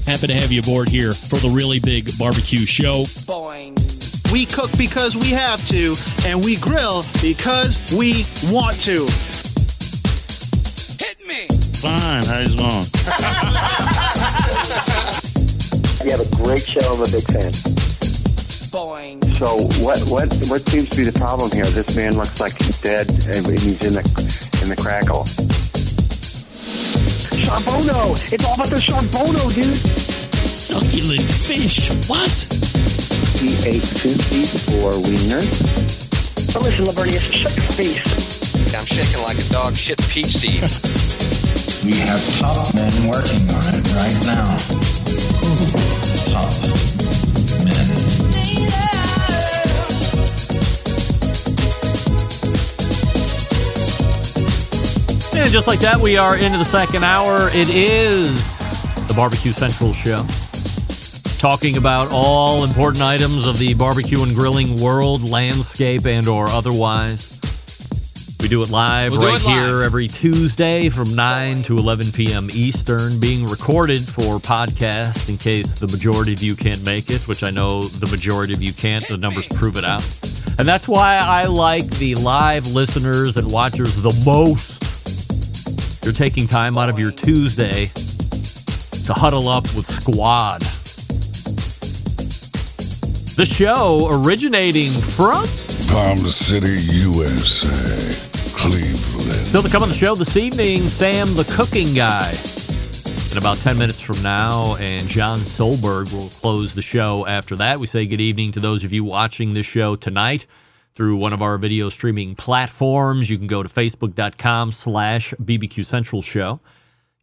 Happy to have you aboard here for the Really Big Barbecue Show. Boing. We cook because we have to, and we grill because we want to. Hit me! Fine, how's it going? You have a great show. I'm a big fan. Boing. So what seems to be the problem here? This man looks like he's dead, and he's in the crackle. Charbono! It's all about the Charbono, dude! Succulent fish. What? He ate 54 wieners. But listen, Lavernius, shut your face. I'm shaking like a dog shit peach seeds. We have top men working on it right now. Top men. And just like that, we are into the second hour. It is the Barbecue Central Show. Talking about all important items of the barbecue and grilling world, landscape and or otherwise. We do it live here every Tuesday from 9 to 11 p.m. Eastern, being recorded for podcast in case the majority of you can't make it, which I know the majority of you can't. The numbers prove it out. And that's why I like the live listeners and watchers the most. You're taking time out of your Tuesday to huddle up with Squad. The show originating from Palm City, USA, Cleveland. Still to come on the show this evening, Sam the Cooking Guy. In about 10 minutes from now, and John Solberg will close the show after that. We say good evening to those of you watching this show tonight through one of our video streaming platforms. You can go to facebook.com/BBQ Central Show.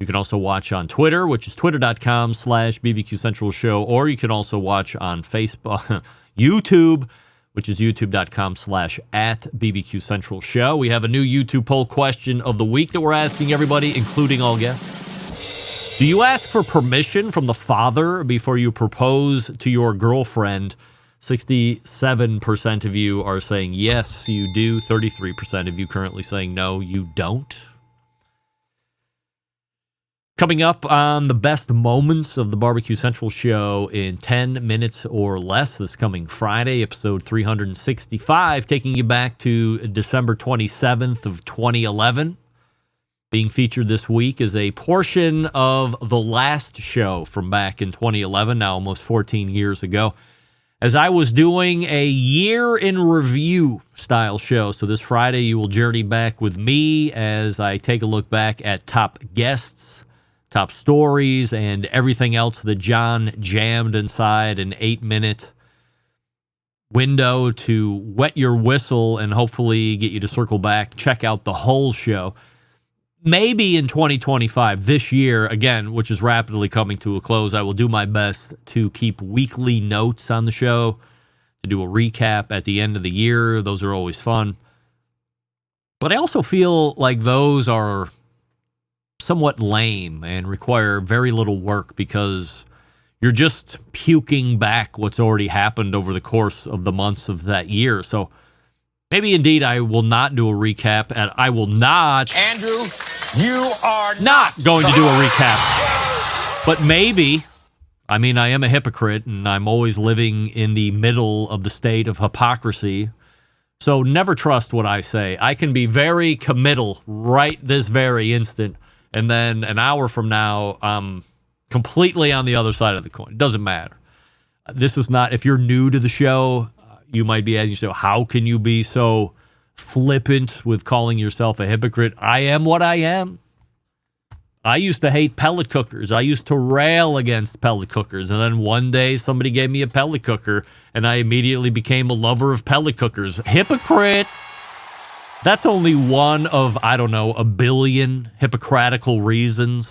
You can also watch on Twitter, which is twitter.com/BBQ Central Show, or you can also watch on Facebook, YouTube, which is youtube.com/@BBQ Central Show. We have a new YouTube poll question of the week that we're asking everybody, including all guests. Do you ask for permission from the father before you propose to your girlfriend? 67% of you are saying yes, you do. 33% of you currently saying no, you don't. Coming up on the best moments of the Barbecue Central Show in 10 minutes or less this coming Friday, episode 365, taking you back to December 27th of 2011. Being featured this week is a portion of the last show from back in 2011, now almost 14 years ago, as I was doing a year in review style show. So this Friday, you will journey back with me as I take a look back at top guests, top stories, and everything else that John jammed inside an 8-minute window to wet your whistle and hopefully get you to circle back, check out the whole show. Maybe in 2025, this year, again, which is rapidly coming to a close, I will do my best to keep weekly notes on the show, to do a recap at the end of the year. Those are always fun. But I also feel like those are somewhat lame and require very little work because you're just puking back what's already happened over the course of the months of that year. So maybe indeed I will not do a recap, and I will not... Andrew, you are not going to do a recap. But maybe, I mean, I am a hypocrite, and I'm always living in the middle of the state of hypocrisy. So never trust what I say. I can be very committal right this very instant, and then an hour from now, I'm completely on the other side of the coin. It doesn't matter. This is not, if you're new to the show, you might be asking yourself, how can you be so flippant with calling yourself a hypocrite? I am what I am. I used to hate pellet cookers. I used to rail against pellet cookers. And then one day somebody gave me a pellet cooker and I immediately became a lover of pellet cookers. Hypocrite. That's only one of, I don't know, a billion hypocritical reasons.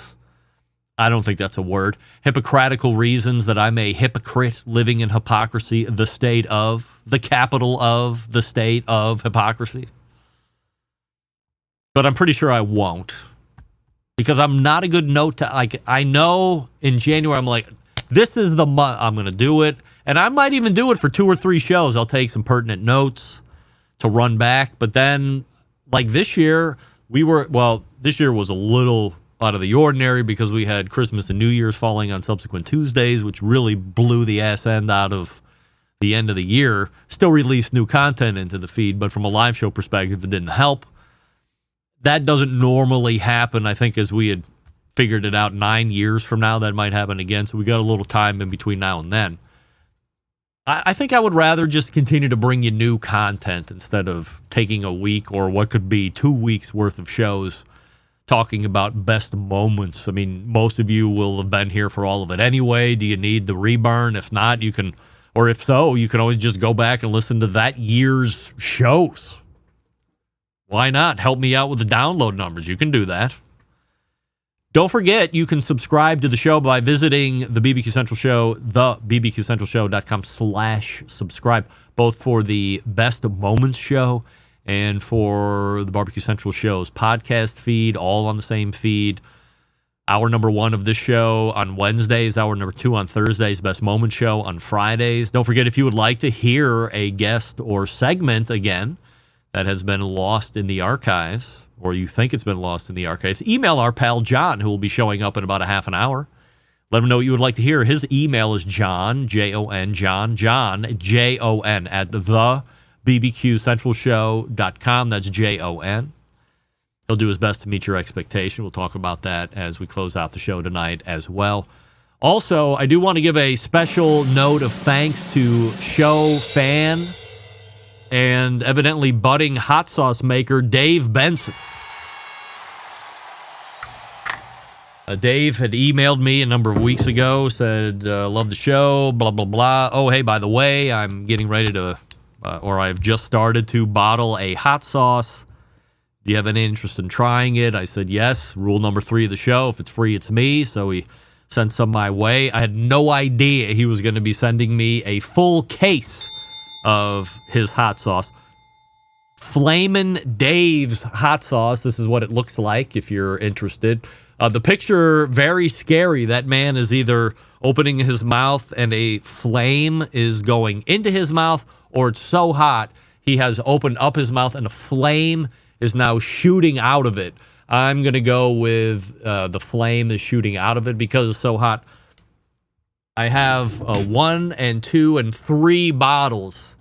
I don't think that's a word. Hypocritical reasons that I'm a hypocrite living in hypocrisy, the state of, the capital of, the state of hypocrisy. But I'm pretty sure I won't. Because I'm not a good note to, like, I know in January, I'm like, this is the month I'm going to do it. And I might even do it for 2 or 3 shows. I'll take some pertinent notes to run back. But then, like this year, this year was a little out of the ordinary because we had Christmas and New Year's falling on subsequent Tuesdays, which really blew the ass end out of the end of the year. Still released new content into the feed, but from a live show perspective, it didn't help. That doesn't normally happen. I think as we had figured it out 9 years from now, that might happen again. So we got a little time in between now and then. I think I would rather just continue to bring you new content instead of taking a week or what could be 2 weeks worth of shows talking about best moments. I mean, most of you will have been here for all of it anyway. Do you need the reburn? If not, you can, or if so, you can always just go back and listen to that year's shows. Why not? Help me out with the download numbers. You can do that. Don't forget, you can subscribe to the show by visiting the BBQ Central Show, thebbqcentralshow.com/subscribe, both for the Best Moments show and for the Barbecue Central Show's podcast feed, all on the same feed. Hour number 1 of this show on Wednesdays, hour number 2 on Thursdays, Best Moments show on Fridays. Don't forget, if you would like to hear a guest or segment again that has been lost in the archives, or you think it's been lost in the archives, email our pal John, who will be showing up in about a half an hour. Let him know what you would like to hear. His email is John, Jon, John, Jon, at thebbqcentralshow.com. That's Jon. He'll do his best to meet your expectation. We'll talk about that as we close out the show tonight as well. Also, I do want to give a special note of thanks to show fan and evidently budding hot sauce maker Dave Benson. Dave had emailed me a number of weeks ago, said, love the show, blah, blah, blah. Oh, hey, by the way, I'm getting ready to, or I've just started to bottle a hot sauce. Do you have any interest in trying it? I said, yes. Rule number 3 of the show, if it's free, it's me. So he sent some my way. I had no idea he was going to be sending me a full case of his hot sauce. Flamin' Dave's hot sauce. This is what it looks like if you're interested. The picture, very scary. That man is either opening his mouth and a flame is going into his mouth, or it's so hot he has opened up his mouth and a flame is now shooting out of it. I'm going to go with the flame is shooting out of it because it's so hot. I have 1 and 2 and 3 bottles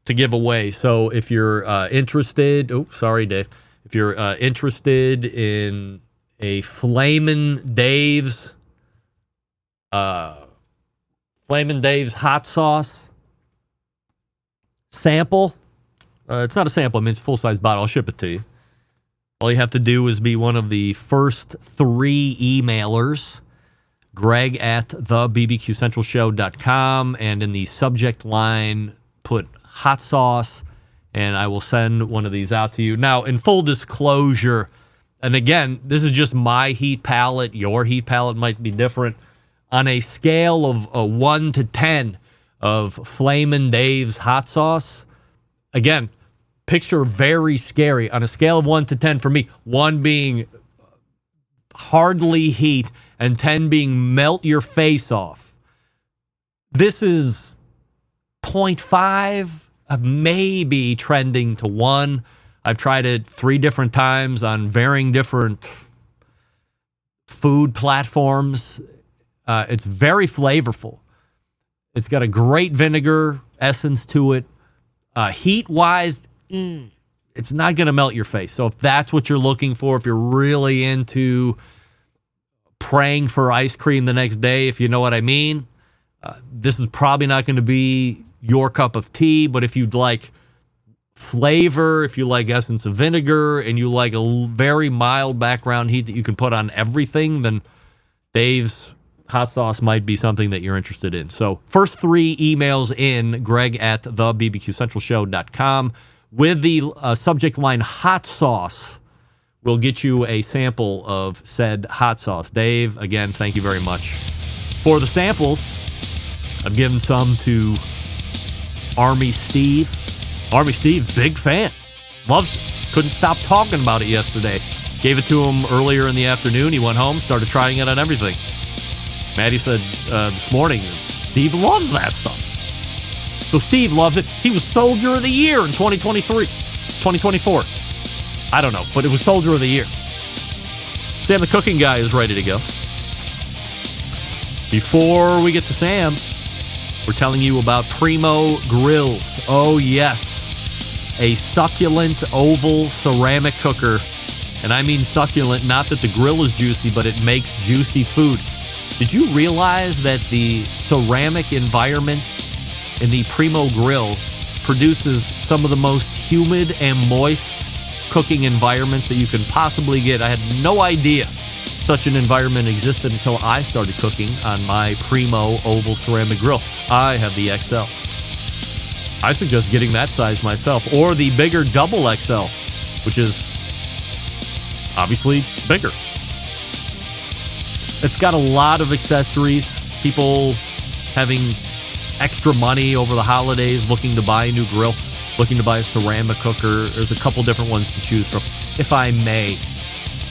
to give away. So if you're interested, Dave. If you're interested in a Flamin' Dave's hot sauce sample, it's not a sample. I mean, it's a full-size bottle. I'll ship it to you. All you have to do is be one of the first 3 emailers. Greg at thebbqcentralshow.com, and in the subject line, put hot sauce, and I will send one of these out to you. Now, in full disclosure, and again, this is just my heat palette. Your heat palette might be different. On a scale of 1 to 10 of Flamin' Dave's hot sauce, again, picture very scary. On a scale of 1 to 10 for me, 1 being hardly heat and 10 being melt your face off. This is 0.5, maybe trending to 1. I've tried it 3 different times on varying different food platforms. It's very flavorful. It's got a great vinegar essence to it. Heat-wise, it's not going to melt your face. So if that's what you're looking for, if you're really into praying for ice cream the next day, if you know what I mean, this is probably not going to be your cup of tea. But if you'd like flavor, if you like essence of vinegar, and you like a very mild background heat that you can put on everything, then Dave's hot sauce might be something that you're interested in. So first 3 emails in, Greg at thebbqcentralshow.com, with the subject line hot sauce, we'll get you a sample of said hot sauce. Dave, again, thank you very much for the samples. I've given some to Army Steve. Army Steve, big fan. Loves it. Couldn't stop talking about it yesterday. Gave it to him earlier in the afternoon. He went home, started trying it on everything. Maddie said this morning, Steve loves that stuff. So Steve loves it. He was Soldier of the Year in 2023, 2024. I don't know, but it was Soldier of the Year. Sam the Cooking Guy is ready to go. Before we get to Sam, we're telling you about Primo Grills. Oh, yes. A succulent oval ceramic cooker. And I mean succulent, not that the grill is juicy, but it makes juicy food. Did you realize that the ceramic environment in the Primo Grill produces some of the most humid and moist cooking environments that you can possibly get? I had no idea such an environment existed until I started cooking on my Primo oval ceramic grill. I have the XL. I suggest getting that size myself, or the bigger double XL, which is obviously bigger. It's got a lot of accessories. People having extra money over the holidays, looking to buy a new grill, looking to buy a ceramic cooker. There's a couple different ones to choose from. If I may,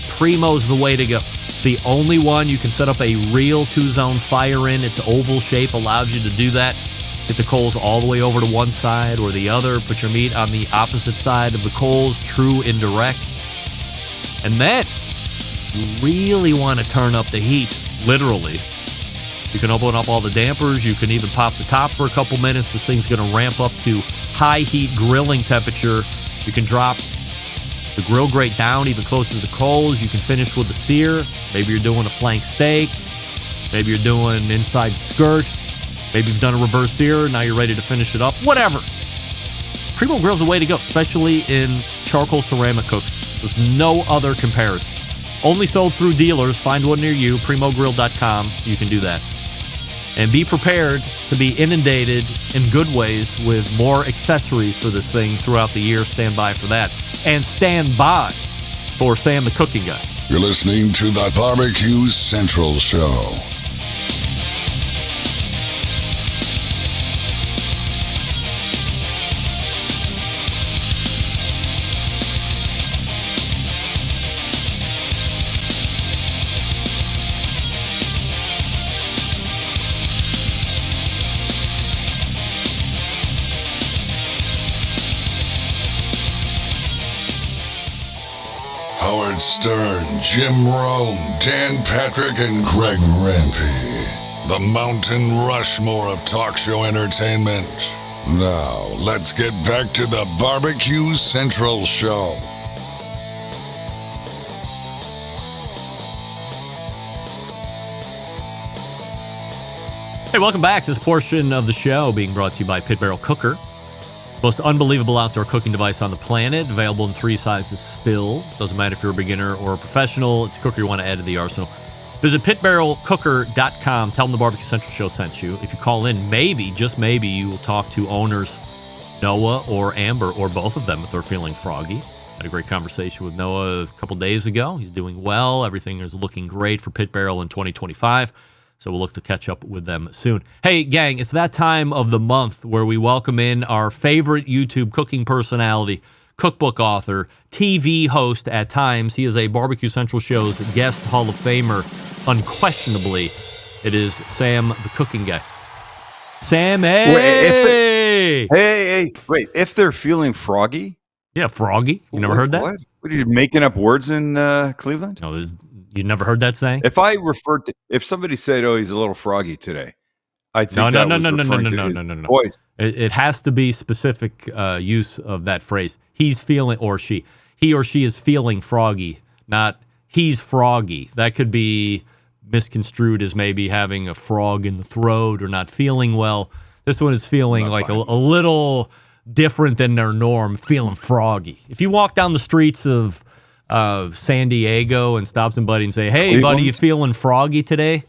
Primo's the way to go. The only one you can set up a real 2-zone fire in. Its oval shape allows you to do that. Get the coals all the way over to one side or the other. Put your meat on the opposite side of the coals, true indirect. And then you really want to turn up the heat, literally. You can open up all the dampers. You can even pop the top for a couple minutes. This thing's going to ramp up to high heat grilling temperature. You can drop the grill grate down even closer to the coals. You can finish with a sear. Maybe you're doing a flank steak. Maybe you're doing inside skirt. Maybe you've done a reverse sear. Now you're ready to finish it up. Whatever. Primo Grill's the way to go, especially in charcoal ceramic cooking. There's no other comparison. Only sold through dealers. Find one near you. PrimoGrill.com. You can do that. And be prepared to be inundated in good ways with more accessories for this thing throughout the year. Stand by for that. And stand by for Sam the Cooking Guy. You're listening to the Barbecue Central Show. Howard Stern, Jim Rome, Dan Patrick, and Greg Rempe. The Mountain Rushmore of talk show entertainment. Now, let's get back to the Barbecue Central Show. Hey, welcome back to this portion of the show being brought to you by Pit Barrel Cooker. Most unbelievable outdoor cooking device on the planet. Available in 3 sizes still. Doesn't matter if you're a beginner or a professional. It's a cooker you want to add to the arsenal. Visit pitbarrelcooker.com. Tell them the Barbecue Central Show sent you. If you call in, maybe, just maybe, you will talk to owners Noah or Amber or both of them if they're feeling froggy. Had a great conversation with Noah a couple days ago. He's doing well. Everything is looking great for Pit Barrel in 2025. So we'll look to catch up with them soon. Hey, gang, it's that time of the month where we welcome in our favorite YouTube cooking personality, cookbook author, TV host at times. He is a Barbecue Central Show's guest Hall of Famer, unquestionably. It is Sam the Cooking Guy. Sam, hey! Wait, if they're feeling froggy? Yeah, froggy. You never heard that? What are you making up words in Cleveland? No, you never heard that saying? If somebody said, "Oh, he's a little froggy today," I think no. Voice. It has to be specific use of that phrase. He's feeling, or she, he or she is feeling froggy, not he's froggy. That could be misconstrued as maybe having a frog in the throat or not feeling well. This one is feeling like a little different than their norm, feeling froggy. If you walk down the streets of San Diego and stop somebody and say, "Hey, Cleveland? buddy, you feeling froggy today?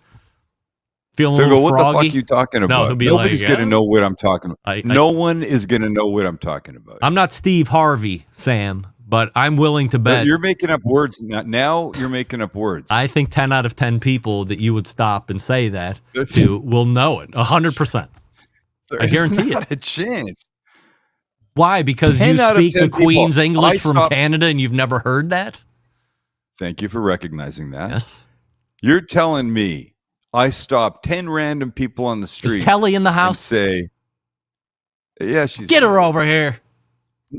Feeling a So little what froggy?" the fuck are you talking about? No, he'll be Nobody's like, going to know what I'm talking about. No one is going to know what I'm talking about. I'm not Steve Harvey, Sam, but I'm willing to bet. You're making up words. Now you're making up words. I think 10 out of 10 people that you would stop and say that to will know it. 100%. I guarantee not it. A chance. Why? Because you 10 out of speak the 10 people. Queen's English from stopped- Canada and you've never heard that? Thank you for recognizing that. Yes. You're telling me I stopped 10 random people on the street. Is Kelly in the house? And say, yeah, she's. Get her over here.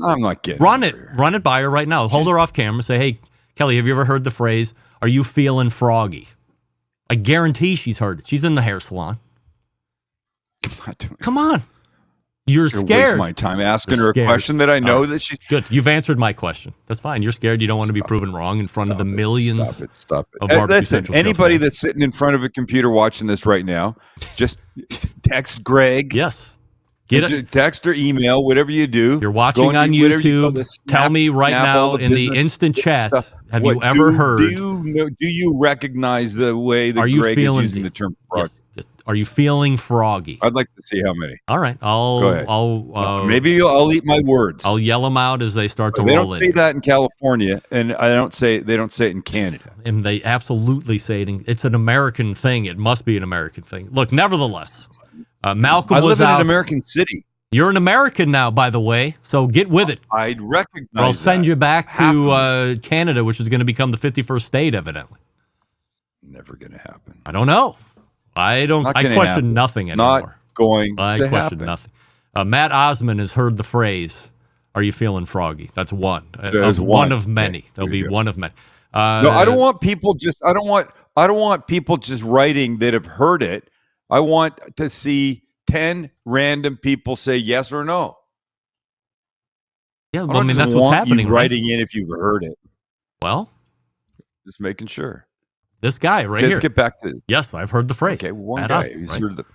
I'm not getting Run her it. here. Run it by her right now. Hold her off camera. Say, "Hey, Kelly, have you ever heard the phrase, Are you feeling froggy? I guarantee she's heard it. She's in the hair salon. Come on. You're scared. Waste my time asking her a question that I know that she's good. You've answered my question. That's fine. You're scared. You don't want to be proven wrong in front of the millions. Stop it. Of Barbecue Listen, Central anybody that's sitting in front of a computer watching this right now, just text Greg. Yes. Get it. Text or email, whatever you do. You're watching on YouTube. Tell me right now in the instant chat. Have you ever heard? Do you recognize the way that Greg is using the term frog? Yes. Are you feeling froggy? I'd like to see how many. All right, maybe I'll eat my words. I'll yell them out as they start to roll in. They don't say that in California, and they don't say it in Canada. And they absolutely say it. It's an American thing. It must be an American thing. Look, nevertheless, Malcolm I was live in out. an American city. You're an American now, by the way, so get with it. I'd recognize I'll send you back to Canada, which is going to become the 51st state, evidently. Never going to happen. I don't know. I question nothing anymore. Not going I to question happen. nothing. Matt Osman has heard the phrase, "Are you feeling froggy?" That's one. There's one of many. There'll be one of many. No, I don't want people just. I don't want people just writing that have heard it. I want to see 10 random people say yes or no. Yeah, well, I mean that's what's happening. You writing in if you've heard it. Well, just making sure. This guy here. Let's get back to. Yes, I've heard the phrase. Okay, one Matt guy Osman, who's right? heard the.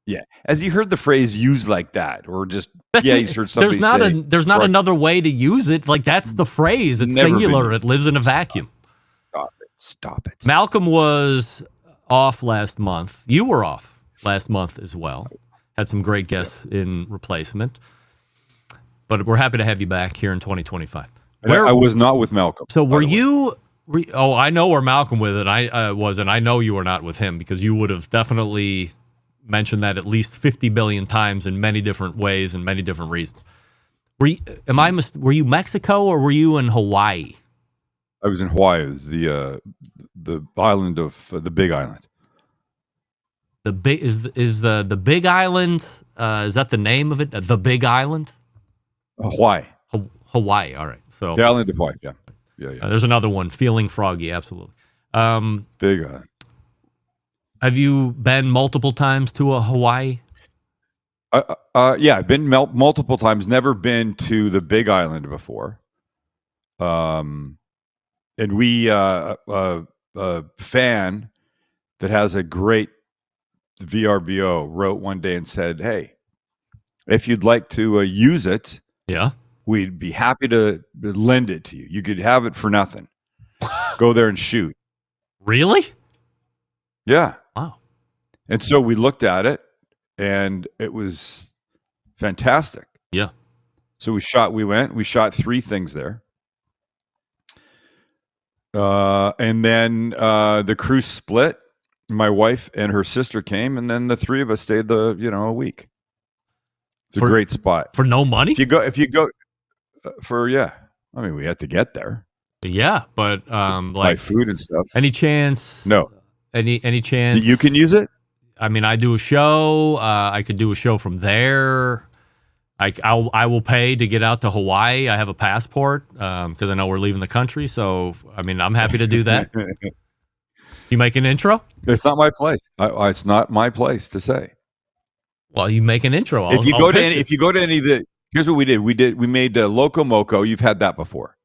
Yeah, has he heard the phrase used like that, or just he's heard somebody say? There's not another way to use it. Like that's the phrase. It's singular. It lives in a vacuum. Stop it. Malcolm was off last month. You were off last month as well. Had some great guests in replacement, but we're happy to have you back here in 2025. I was not with Malcolm. So were you? I know where Malcolm with it. I was, and I know you were not with him because you would have definitely mentioned that at least 50 billion times in many different ways and many different reasons. Were you Mexico or were you in Hawaii? I was in Hawaii. It was the island of the Big Island. The big the Big Island. Is that the name of it? The Big Island. Hawaii. Hawaii. All right. So the island of Hawaii. Yeah. There's another one. Feeling froggy. Absolutely. Big Island. Have you been multiple times to a Hawaii? Yeah, I've been multiple times. Never been to the Big Island before. And we a fan that has a great VRBO wrote one day and said, "Hey, if you'd like to use it, we'd be happy to lend it to you. You could have it for nothing. Go there and shoot." Really? Yeah. Wow. And so we looked at it, and it was fantastic. Yeah. So we shot 3 things there. And then the crew split. My wife and her sister came, and then the 3 of us stayed a week. It's a great spot. For no money? If you go I mean, we had to get there. Yeah, but buy food and stuff. Any chance? No. Any chance you can use it? I mean, I do a show. I could do a show from there. I will pay to get out to Hawaii. I have a passport because I know we're leaving the country. So, I mean, I'm happy to do that. You make an intro? It's not my place. It's not my place to say. Well, you make an intro. If you go to any of the, here's what we did. We made Loco Moco. You've had that before?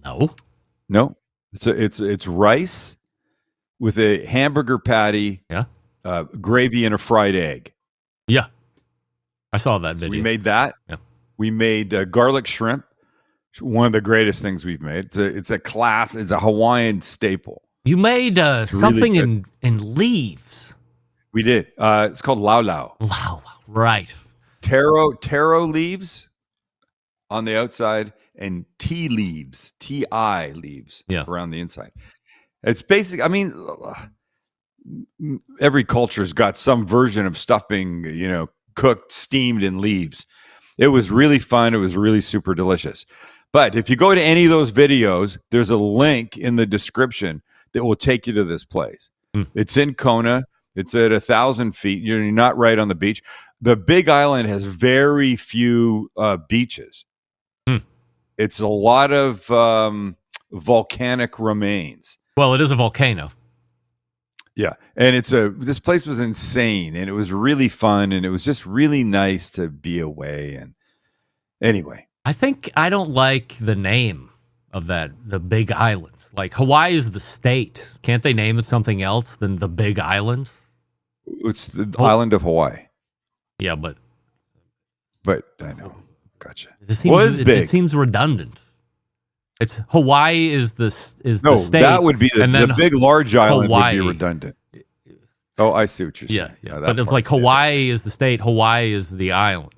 No. It's rice with a hamburger patty, gravy, and a fried egg. Yeah, I saw that video. We made that. Yeah. We made garlic shrimp. One of the greatest things we've made. It's a Hawaiian staple. You made something really in leaves. We did. It's called lau lau. Lau, right. Taro leaves on the outside and tea leaves around the inside. It's basic. I mean, every culture's got some version of stuff being, cooked, steamed in leaves. It was really fun. It was really super delicious. But if you go to any of those videos, there's a link in the description that will take you to this place. It's in Kona. It's at 1,000 feet. You're not right on the beach. The Big Island has very few beaches. It's a lot of volcanic remains. Well, it is a volcano. Yeah, and this place was insane, and it was really fun, and it was just really nice to be away. And anyway, I think I don't like the name of the Big Island. Like Hawaii is the state. Can't they name it something else than the Big Island? it's the island of Hawaii. Yeah, but I know, gotcha. It seems redundant. It's Hawaii is the state. That would be the big large island Hawaii would be redundant. Oh, I see what you're saying. Yeah. But it's like Hawaii is the state. Hawaii is the island.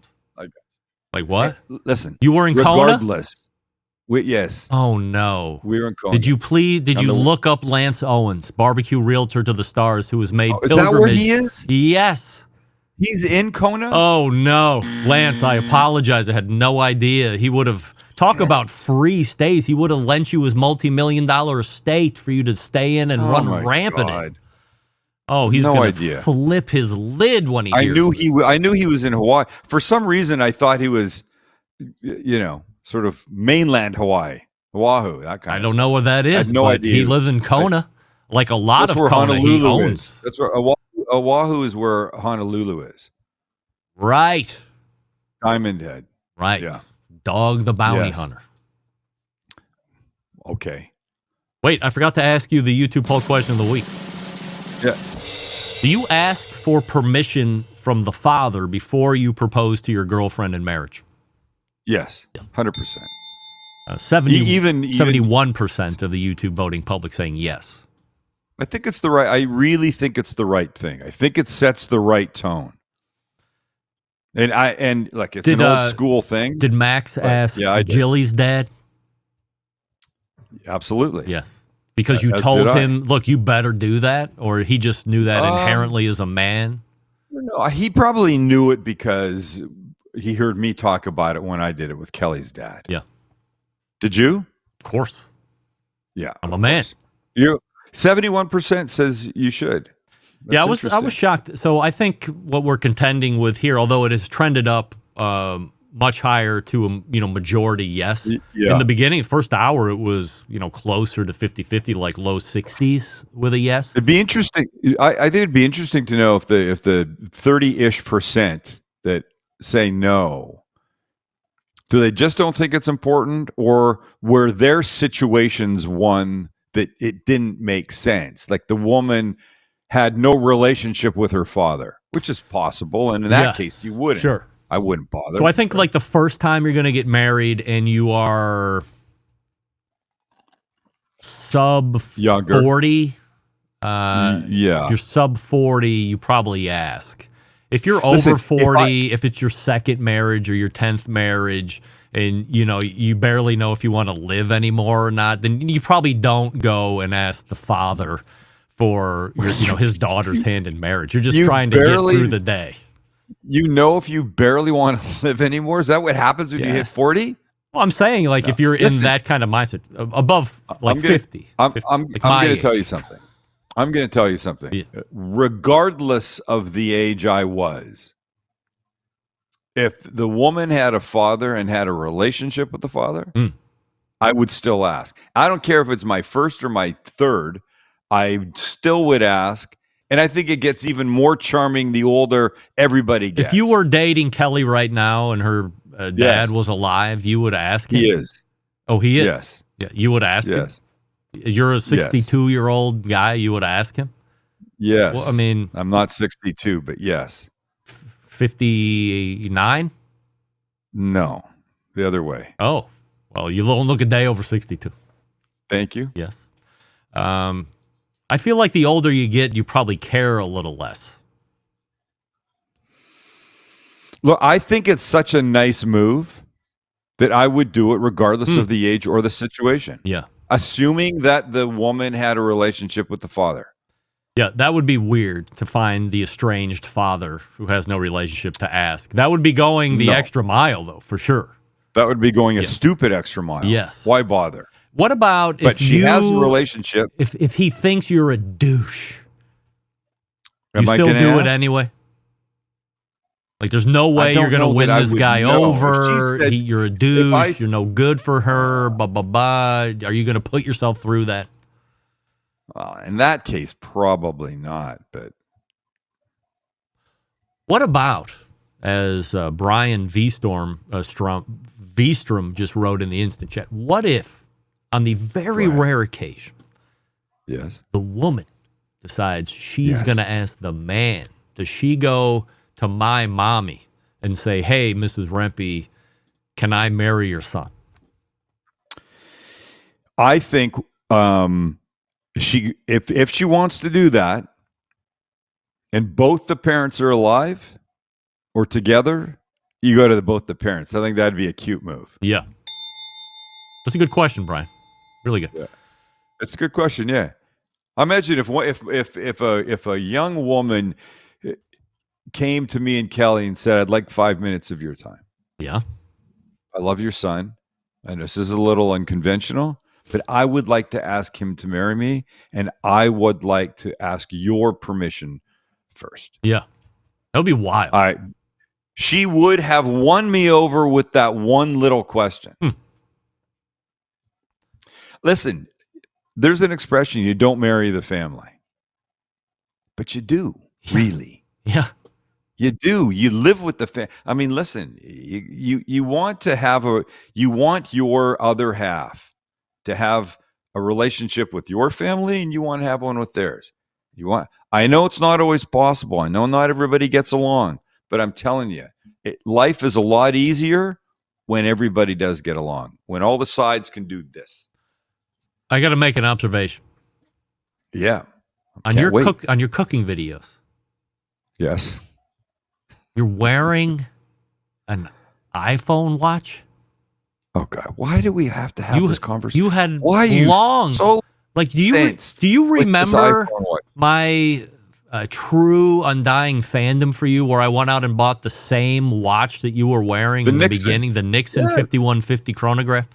Like what? Hey, listen, you were in Kona? Regardless. Yes. Oh no. We were in Kona. Did you look up Lance Owens, barbecue realtor to the stars, who has made is pilgrimage? that where he is? Yes. He's in Kona? Oh no. Lance, I apologize. I had no idea. He would have about free stays. He would have lent you his multi-million-dollar estate for you to stay in and run rampant in. Oh, he's going to flip his lid when he hears I knew he was in Hawaii. For some reason, I thought he was, sort of mainland Hawaii, Oahu, that kind of. I don't know what that is. I had no idea. He lives in Kona, like a lot of Kona. Honolulu he owns. is. That's where Oahu is. Where Honolulu is. Right. Diamond Head. Right. Yeah. Dog the bounty hunter. Okay. Wait, I forgot to ask you the YouTube poll question of the week. Yeah. Do you ask for permission from the father before you propose to your girlfriend in marriage? Yes. 100%. 71% of the YouTube voting public saying yes. I think it's the right. I really think it's the right thing. I think it sets the right tone. And like it's an old school thing. Did Max ask Jilly's dad? Absolutely. Yes. Because you told him, look, you better do that, or he just knew that inherently as a man? No, he probably knew it because he heard me talk about it when I did it with Kelly's dad. Yeah. Did you? Of course. Yeah. I'm a man. 71% says you should. That's I was shocked. So I think what we're contending with here, although it has trended up much higher to a majority yes. Yeah. In the beginning, first hour, it was closer to 50-50, like low 60s with a yes. It'd be interesting. I think it'd be interesting to know if the 30-ish% that say no, do they just don't think it's important, or were their situations one that it didn't make sense? Like the woman had no relationship with her father, which is possible, and in that case, you wouldn't. Sure. I wouldn't bother. So I think like the first time you're going to get married and you are sub 40, if you're sub 40, you probably ask. If you're over 40, if it's your second marriage or your 10th marriage, and you barely know if you want to live anymore or not, then you probably don't go and ask the father for his daughter's hand in marriage. You're just trying to get through the day. If you barely want to live anymore, is that what happens when you hit 40? Well, I'm saying if you're in that kind of mindset, above 50. I'm going to tell you something. I'm going to tell you something. Yeah. Regardless of the age I was, if the woman had a father and had a relationship with the father, I would still ask. I don't care if it's my first or my third. I still would ask. And I think it gets even more charming the older everybody gets. If you were dating Kelly right now and her dad was alive, you would ask him? He is. Oh, he is? Yes. Yeah, you would ask him? You're a 62-year-old guy, you would ask him? Yes. Well, I mean... I'm not 62, but yes. 59? No. The other way. Oh. Well, you don't look a day over 62. Thank you. Yes. I feel like the older you get, you probably care a little less. Look, I think it's such a nice move that I would do it regardless of the age or the situation. Yeah. Assuming that the woman had a relationship with the father. Yeah, that would be weird to find the estranged father who has no relationship to ask. That would be going the extra mile, though, for sure. That would be going a stupid extra mile. Yes. Why bother? What about if she has a relationship? If he thinks you're a douche, you still do it anyway? Like, there's no way you're going to win this guy over. You're a douche. You're no good for her. Blah, blah, blah. Are you going to put yourself through that? In that case, probably not. But what about, as Brian Vstrom just wrote in the instant chat, what if, on the very rare occasion, yes, the woman decides she's going to ask the man, does she go to my mommy and say, hey, Mrs. Rempe, can I marry your son? I think if she wants to do that, and both the parents are alive or together, you go to both the parents. I think that'd be a cute move. Yeah, that's a good question, Brian. Really good. Yeah. It's a good question. Yeah, imagine if a young woman came to me and Kelly and said, "I'd like 5 minutes of your time. Yeah, I love your son. I know this is a little unconventional, but I would like to ask him to marry me, and I would like to ask your permission first." Yeah, that would be wild. She would have won me over with that one little question. Listen, there's an expression: you don't marry the family, but you do, really. Yeah. You do. You live with the family. I mean, listen, you want to you want your other half to have a relationship with your family, and you want to have one with theirs. I know it's not always possible. I know not everybody gets along, but I'm telling you, life is a lot easier when everybody does get along, when all the sides can do this. I got to make an observation. Yeah. On your cooking videos. Yes. You're wearing an iPhone watch? Oh God! Why do we have to have this conversation? You had why long, so like do you remember my true undying fandom for you, where I went out and bought the same watch that you were wearing in the beginning, the Nixon 5150 chronograph,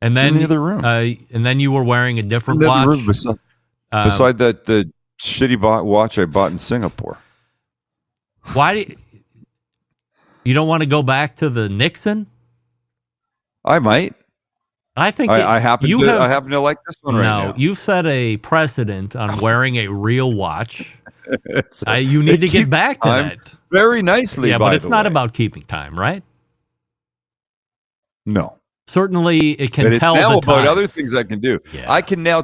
and then in the other room, and then you were wearing a different watch room beside that the shitty watch I bought in Singapore. Why you don't want to go back to the Nixon? I might. I think I happen to like this one right now. No, you've set a precedent on wearing a real watch. You need to get back to that. Very nicely, yeah, but it's not about keeping time, right? No. Certainly, it can but tell it's now the about time. other things I can do. Yeah. I can now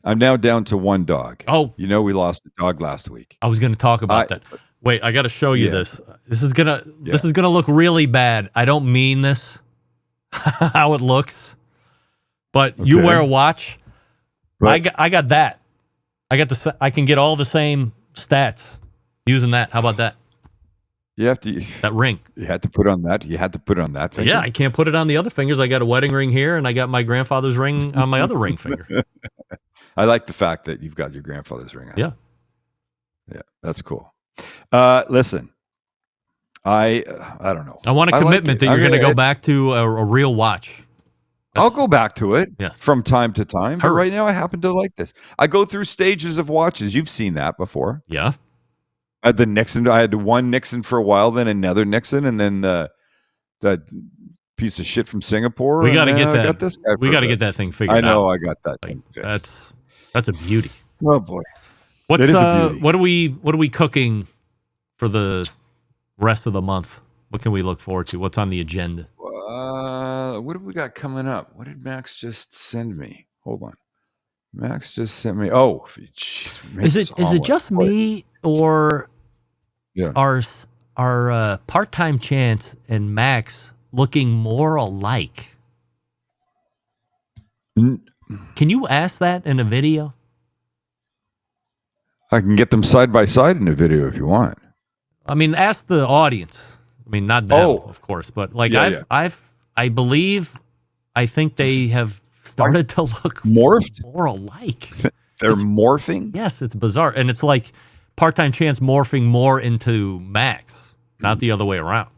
I'm now down to one dog. Oh. You know, we lost a dog last week. I was going to talk about that. Wait, I got to show you this. This is gonna look really bad. I don't mean this. How it looks, but you wear a watch. But I got that. I can get all the same stats using that. How about that? You have to that ring. You had to put on that. You had to put it on that finger. Yeah, I can't put it on the other fingers. I got a wedding ring here, and I got my grandfather's ring on my other ring finger. I like the fact that you've got your grandfather's ring on. Yeah, that's cool. Listen, I don't know. I want a commitment that you're going to go back to a real watch. I'll go back to it from time to time. But Hurry. right now, I happen to like this. I go through stages of watches. You've seen that before. Yeah. I had the Nixon. I had one Nixon for a while, then another Nixon, and then the piece of shit from Singapore. We got to get that. Got this guy we got to get that thing figured out. I know. I got that thing fixed. That's a beauty. Oh boy. What's it is a beauty. What are we cooking for the rest of the month? What can we look forward to? What's on the agenda? What have we got coming up? What did Max just send me? Hold on. Max just sent me. Oh, geez, is it just me, or are part-time Chance and Max looking more alike? Can you ask that in a video? I can get them side by side in a video if you want. I mean, ask the audience. I mean, not them, of course, but like I think they have started to look morphed more alike. They're morphing? Yes, it's bizarre. And it's like part-time Chance morphing more into Max, not the other way around.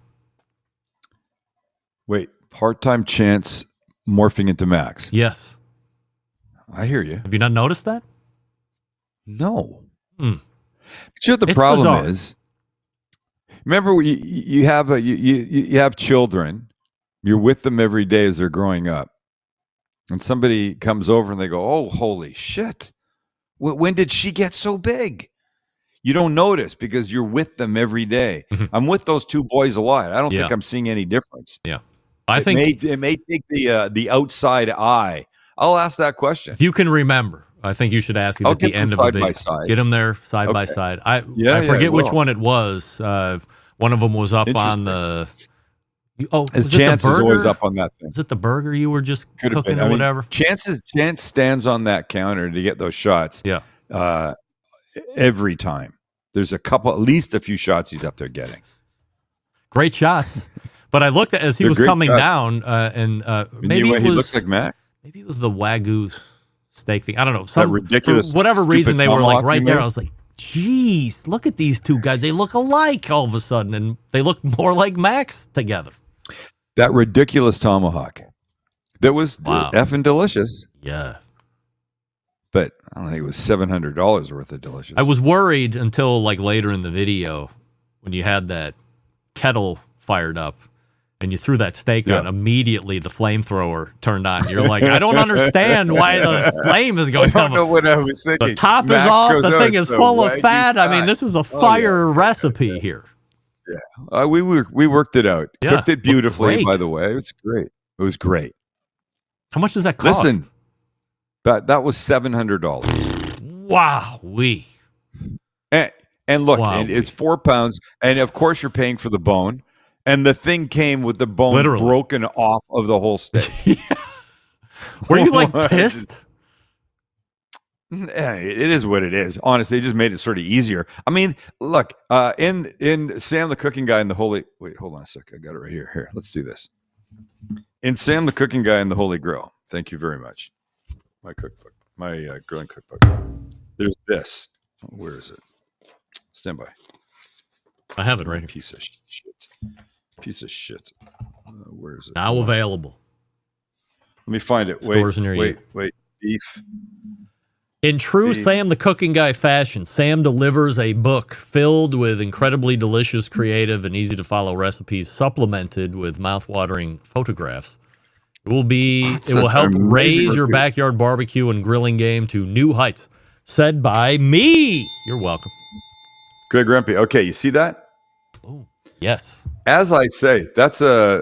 Wait, part-time Chance morphing into Max? Yes. I hear you. Have you not noticed that? No. But you know what the problem is? Remember, you have children. You're with them every day as they're growing up. And somebody comes over and they go, "Oh, holy shit. When did she get so big? You don't notice because you're with them every day. I'm with those two boys a lot. I don't think I'm seeing any difference. Yeah. It may take the outside eye. I'll ask that question. If you can remember, I think you should ask it at the end of the video. Get them there side by side. I forget which one it was. One of them was up on the. His Chance is always up on that thing. Is it the burger you were just cooking or whatever? Chance stands on that counter to get those shots. Yeah. Every time. There's at least a few shots he's up there getting. Great shots. But I looked at as he was coming down, and maybe he looks like Max. Maybe it was the Wagyu steak thing. I don't know. That ridiculous. For whatever reason, they were like right there. I was like, geez, look at these two guys. They look alike all of a sudden, and they look more like Max together. That ridiculous tomahawk. That was effing delicious. Yeah. But I don't think it was $700 worth of delicious. I was worried until like later in the video when you had that kettle fired up and you threw that steak on. Immediately the flamethrower turned on. You're like, I don't understand why the flame is going off. I don't know what I was thinking. The top Max is off. goes, The thing is full of fat. I mean, this is a fire recipe here. Yeah, we worked it out. Yeah, cooked it beautifully. By the way, it's great. It was great. How much does that cost? Listen. That was $700. Wow, and look, and it's 4 pounds, and of course you're paying for the bone, and the thing came with the bone broken off of the whole steak. Were you like pissed? It is what it is. Honestly, it just made it sort of easier. I mean, look, in Sam the Cooking Guy and the Holy. Wait, hold on a sec. I got it right here. Here, let's do this. In Sam the Cooking Guy and the Holy Grill. Thank you very much. My cookbook, my grilling cookbook. There's this. Where is it? Stand by. I have it right here. Piece of shit. Where is it? Now available. Let me find it. Stores near you. Wait. Beef. In true Sam the Cooking Guy fashion, Sam delivers a book filled with incredibly delicious, creative, and easy to follow recipes, supplemented with mouth-watering photographs. It will help raise your backyard barbecue and grilling game to new heights. Said by me. You're welcome. Greg Rempe. Okay, you see that? Oh, yes. As I say, that's the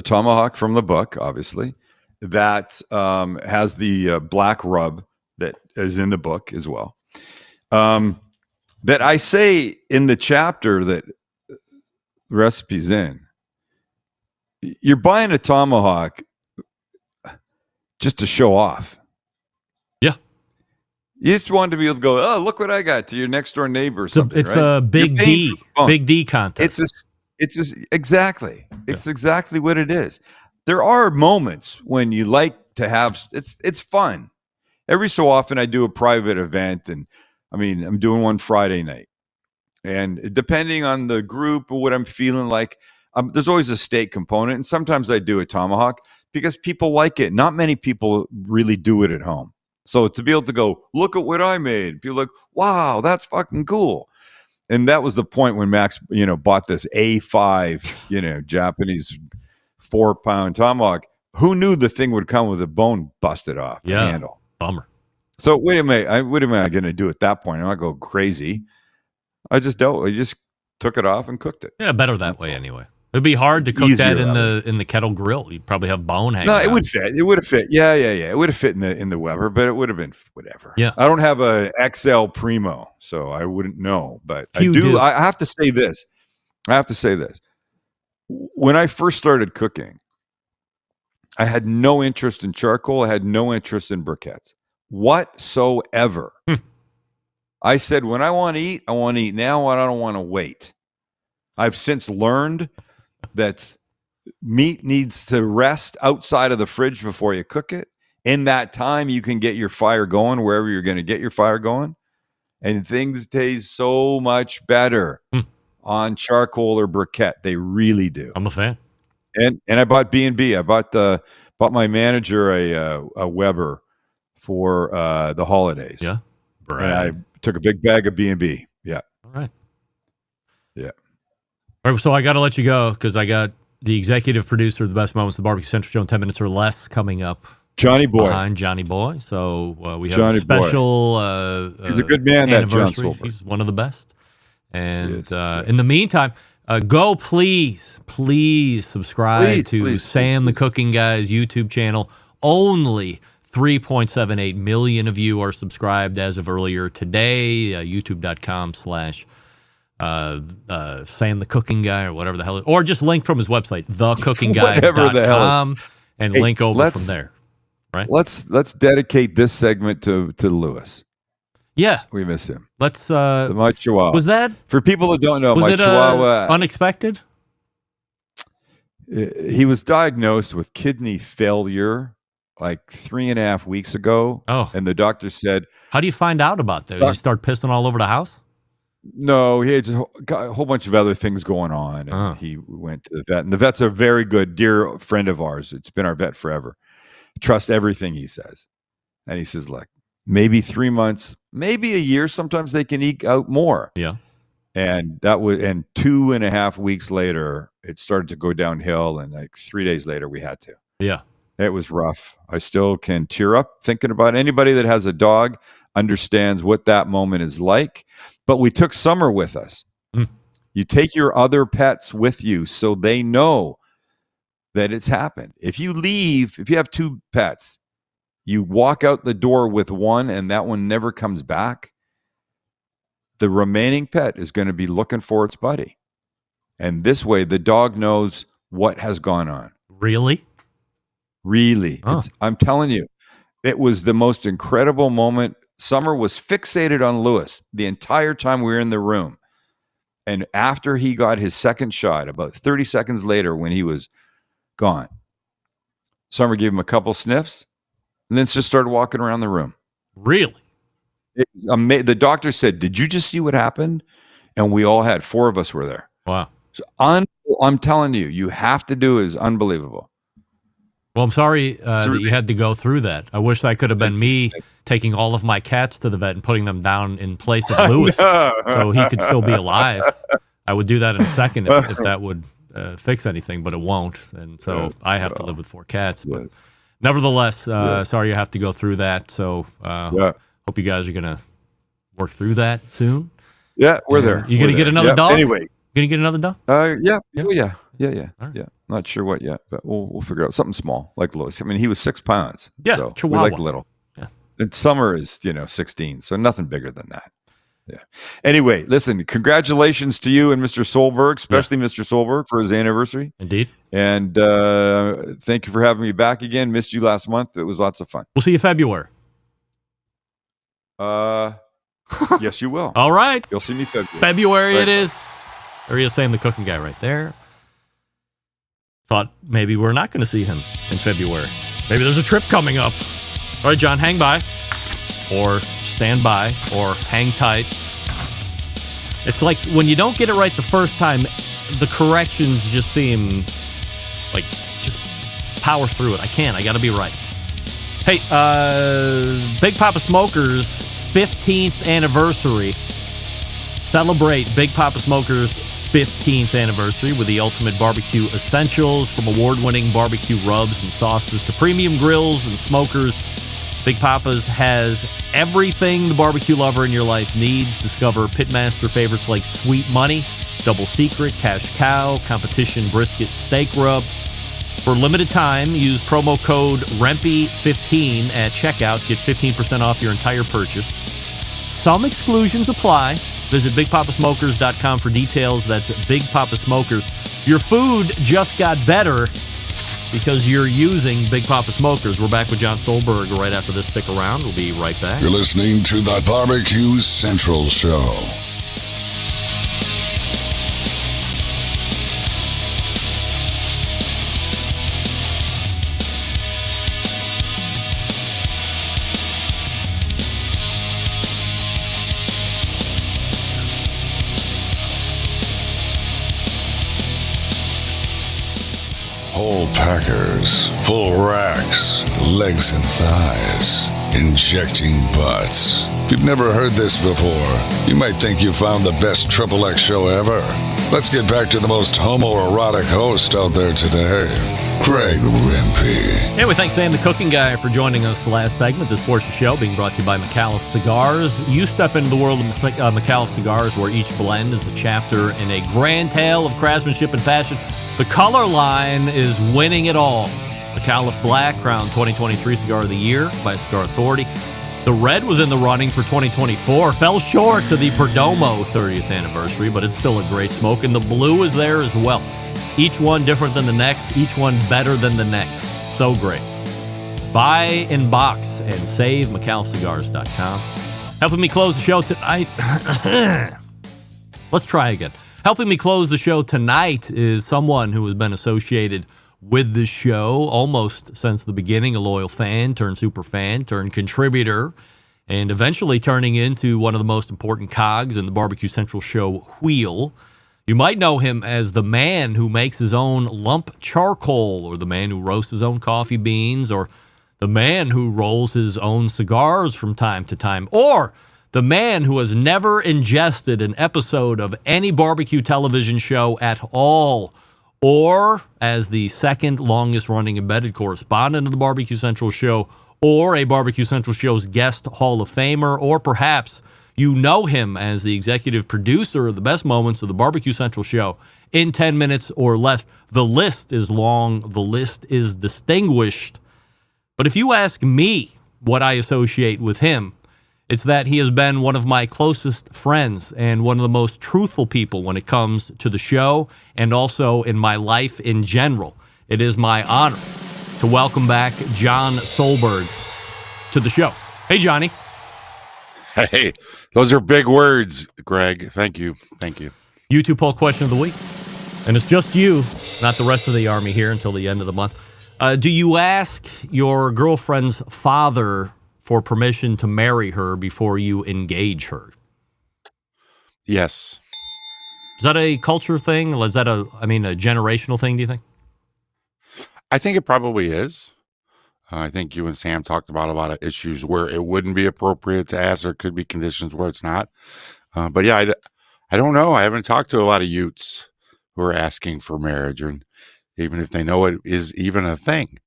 tomahawk from the book, obviously. That has the black rub that is in the book as well. That I say in the chapter that the recipe's in. You're buying a tomahawk just to show off. Yeah. You just want to be able to go, oh, look what I got to your next door neighbor or something. It's a big D contest. Exactly. It's exactly what it is. There are moments when you like to have, it's fun. Every so often I do a private event, and I mean, I'm doing one Friday night. And depending on the group or what I'm feeling like, there's always a steak component, and sometimes I do a tomahawk because people like it. Not many people really do it at home. So to be able to go, look at what I made, people are like, wow, that's fucking cool. And that was the point when Max, bought this A5, Japanese 4-pound tomahawk. Who knew the thing would come with a bone busted off the handle? Bummer. So what am I going to do at that point? I'm not go crazy. I just took it off and cooked it. Yeah, better that way anyway. It'd be hard to cook that in the kettle grill. You'd probably have bone hanging. No, it would fit. It would have fit. Yeah. It would have fit in the Weber, but it would have been whatever. Yeah. I don't have a XL Primo, so I wouldn't know. But I do. I have to say this. When I first started cooking, I had no interest in charcoal. I had no interest in briquettes whatsoever. I said, when I want to eat now. I don't want to wait. I've since learned that meat needs to rest outside of the fridge before you cook it. In that time, you can get your fire going wherever you're going to get your fire going. And things taste so much better on charcoal or briquette. They really do. I'm a fan. And I bought B&B. I bought my manager a Weber for the holidays. Yeah. Right. And I took a big bag of B&B. Yeah. All right. Yeah. All right, so I got to let you go because I got the executive producer of the Best Moments of the Barbecue Central Show in 10 minutes or less coming up. Johnny Boy. behind Johnny Boy. So we have Johnny a special He's a good man, that John anniversary. Solberg. He's one of the best. And Yes. in the meantime, go please subscribe to Sam the Cooking Guy's YouTube channel. Only 3.78 million of you are subscribed as of earlier today. YouTube.com/Sam the Cooking Guy or whatever the hell, or just link from his website, thecookingguy.com, and link over from there. Right? Let's dedicate this segment to Lewis. Yeah, we miss him. Let's. My Chihuahua. Was that for people that don't know? Was my it Chihuahua unexpected? He was diagnosed with kidney failure like 3.5 weeks ago. Oh, and the doctor said, "How do you find out about that? Did you start pissing all over the house?" No, he had just got a whole bunch of other things going on. And he went to the vet, and the vet's a very good, dear friend of ours. It's been our vet forever. Trust everything he says. And he says, like, maybe 3 months, maybe a year. Sometimes they can eke out more. Yeah. And 2.5 weeks later, it started to go downhill. And like 3 days later, we had to. Yeah. It was rough. I still can tear up thinking about it. Anybody that has a dog understands what that moment is like. But we took Summer with us. You take your other pets with you so they know that it's happened. If you have 2 pets, you walk out the door with one and that one never comes back, the remaining pet is going to be looking for its buddy. And this way, the dog knows what has gone on. Really? Really. I'm telling you, it was the most incredible moment. Summer was fixated on Lewis the entire time we were in the room. And after he got his second shot, about 30 seconds later when he was gone, Summer gave him a couple sniffs and then just started walking around the room. Really? The doctor said, "Did you just see what happened?" And we all had 4 of us were there. Wow. So I'm telling you, you have to do is unbelievable. Well, I'm sorry that you had to go through that. I wish that could have been me taking all of my cats to the vet and putting them down in place of Lewis so he could still be alive. I would do that in a second if that would fix anything, but it won't. And so I have to live with 4 cats. But nevertheless, sorry you have to go through that. So hope you guys are going to work through that soon. Yeah, we're there. You going to get another dog? Anyway. Going to get another dog? Yeah. Right. Yeah. Not sure what yet, but we'll figure out something small like Lewis. I mean, he was 6 pounds. Yeah, so Chihuahua. We like little. Yeah. And Summer is 16, so nothing bigger than that. Yeah. Anyway, listen, congratulations to you and Mr. Solberg, especially Mr. Solberg for his anniversary. Indeed. And thank you for having me back again. Missed you last month. It was lots of fun. We'll see you February. Yes, you will. All right. You'll see me February. February it is. There he is, Sam the Cooking Guy right there. Thought maybe we're not going to see him in February. Maybe there's a trip coming up. All right, John, hang by. Or stand by. Or hang tight. It's like when you don't get it right the first time, the corrections just seem like just power through it. I got to be right. Hey, Big Papa Smokers' 15th anniversary. Celebrate Big Papa Smokers' 15th anniversary with the ultimate barbecue essentials, from award-winning barbecue rubs and sauces to premium grills and smokers. Big Papa's has everything the barbecue lover in your life needs. Discover Pitmaster favorites like Sweet Money, Double Secret, Cash Cow, Competition Brisket Steak Rub. For a limited time, use promo code REMPY15 at checkout. Get 15% off your entire purchase. Some exclusions apply. Visit BigPapaSmokers.com for details. That's Big Papa Smokers. Your food just got better because you're using Big Papa Smokers. We're back with John Solberg right after this. Stick around. We'll be right back. You're listening to the Barbecue Central Show. Whole packers, full racks, legs and thighs, injecting butts. If you've never heard this before, you might think you found the best XXX show ever. Let's get back to the most homoerotic host out there today, Craig Rempe. Hey, we thank Sam the Cooking Guy for joining us the last segment. This portion of the show being brought to you by McAuliffe Cigars. You step into the world of McAuliffe Cigars, where each blend is a chapter in a grand tale of craftsmanship and passion. The color line is winning it all. McAuliffe Black, crowned 2023 Cigar of the Year by Cigar Authority. The red was in the running for 2024. Fell short to the Perdomo 30th anniversary, but it's still a great smoke. And the blue is there as well. Each one different than the next. Each one better than the next. So great. Buy in box and save McAuliffeCigars.com. Helping me close the show tonight. Let's try again. Helping me close the show tonight is someone who has been associated with the show almost since the beginning, a loyal fan, turned super fan, turned contributor, and eventually turning into one of the most important cogs in the Barbecue Central show wheel. You might know him as the man who makes his own lump charcoal, or the man who roasts his own coffee beans, or the man who rolls his own cigars from time to time, or the man who has never ingested an episode of any barbecue television show at all, or as the second longest running embedded correspondent of the Barbecue Central show, or a Barbecue Central show's guest Hall of Famer, or perhaps you know him as the executive producer of the best moments of the Barbecue Central show in 10 minutes or less. The list is long. The list is distinguished. But if you ask me what I associate with him, it's that he has been one of my closest friends and one of the most truthful people when it comes to the show and also in my life in general. It is my honor to welcome back John Solberg to the show. Hey, Johnny. Hey, those are big words, Greg. Thank you. Thank you. YouTube poll question of the week. And it's just you, not the rest of the army here until the end of the month. Do you ask your girlfriend's father for permission to marry her before you engage her? Yes. Is that a culture thing? Is that a generational thing, do you think? I think it probably is. I think you and Sam talked about a lot of issues where it wouldn't be appropriate to ask. There could be conditions where it's not. But yeah, I don't know. I haven't talked to a lot of youths who are asking for marriage, and even if they know it is even a thing.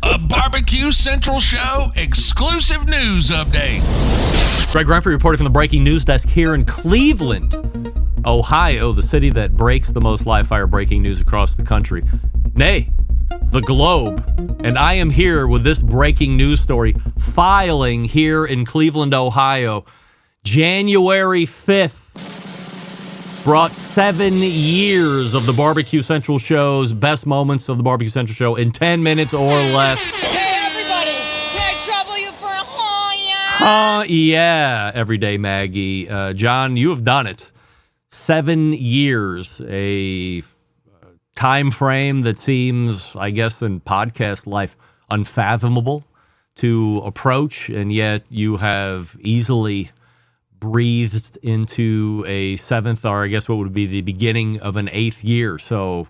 A Barbecue Central show exclusive news update. Greg Rempe reporting from the breaking news desk here in Cleveland, Ohio, the city that breaks the most live fire breaking news across the country. Nay, the globe. And I am here with this breaking news story, filing here in Cleveland, Ohio. January 5th brought 7 years of the Barbecue Central show's best moments of the Barbecue Central show in 10 minutes or less. Hey, everybody! Can I trouble you for a Yeah, everyday Maggie. John, you have done it. 7 years, a time frame that seems, I guess, in podcast life, unfathomable to approach, and yet you have easily breathed into a seventh, or I guess what would be the beginning of an 8th year. So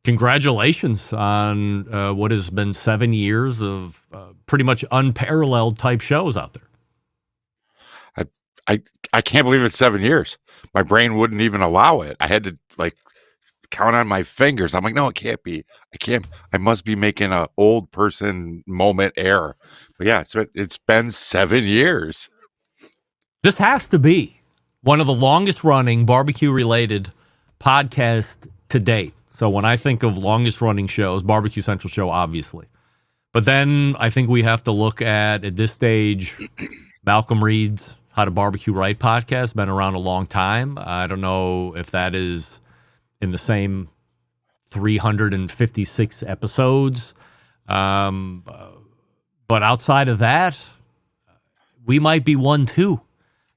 congratulations on what has been 7 years of pretty much unparalleled type shows out there. I can't believe it's 7 years. My brain wouldn't even allow it. I had to count on my fingers. I'm like, no, it can't be. I must be making an old person moment error. But yeah, it's been 7 years. This has to be one of the longest running barbecue related podcasts to date. So when I think of longest running shows, Barbecue Central show, obviously. But then I think we have to look at this stage, Malcolm Reed's How to Barbecue Right podcast, been around a long time. I don't know if that is in the same 356 episodes. But outside of that, we might be 1-2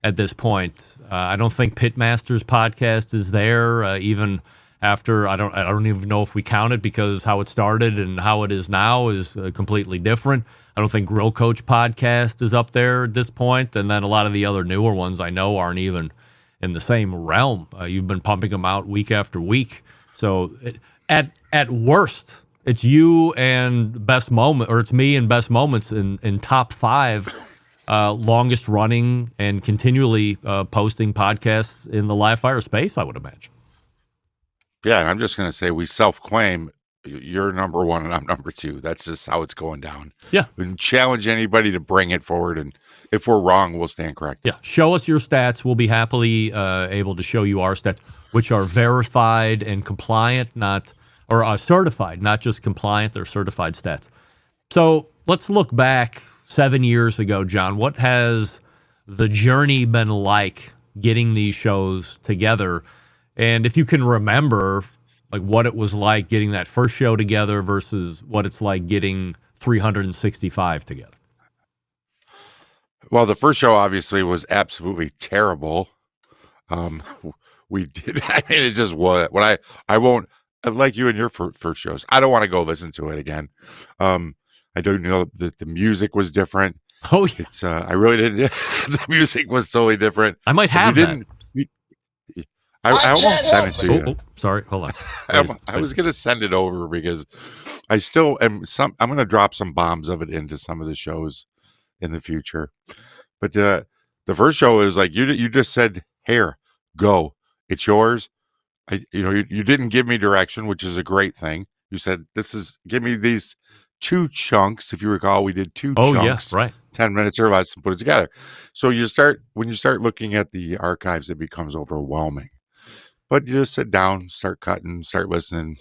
at this point. I don't think Pitmaster's podcast is there, even after, I don't even know if we count it, because how it started and how it is now is completely different. I don't think Grill Coach podcast is up there at this point, and then a lot of the other newer ones I know aren't even in the same realm. You've been pumping them out week after week. So at worst, it's you and Best Moment, or it's me and Best Moments in top 5 longest running and continually posting podcasts in the live fire space, I would imagine. Yeah, and I'm just going to say we self-claim you're number one and I'm number two. That's just how it's going down. Yeah. We challenge anybody to bring it forward, and if we're wrong, we'll stand corrected. Yeah. Show us your stats. We'll be happily able to show you our stats, which are verified and compliant, certified, not just compliant. They're certified stats. So let's look back 7 years ago, John. What has the journey been like getting these shows together? And if you can remember, like what it was like getting that first show together versus what it's like getting 365 together. Well, the first show obviously was absolutely terrible. We did. I mean, it just was. When I won't, like you and your first shows, I don't want to go listen to it again. I don't know that the music was different. Oh yeah, it's. I really didn't. The music was totally different. I might have that. I almost sent it to you. Oh, sorry, hold on. I was going to send it over because I still am. I'm going to drop some bombs of it into some of the shows in the future. But the first show is like you just said, "Here, go, it's yours." You didn't give me direction, which is a great thing. You said, give me these 2 chunks. If you recall, we did 2 chunks, yeah, right. 10 minutes or less, and put it together. So when you start looking at the archives, it becomes overwhelming. But you just sit down, start cutting, start listening.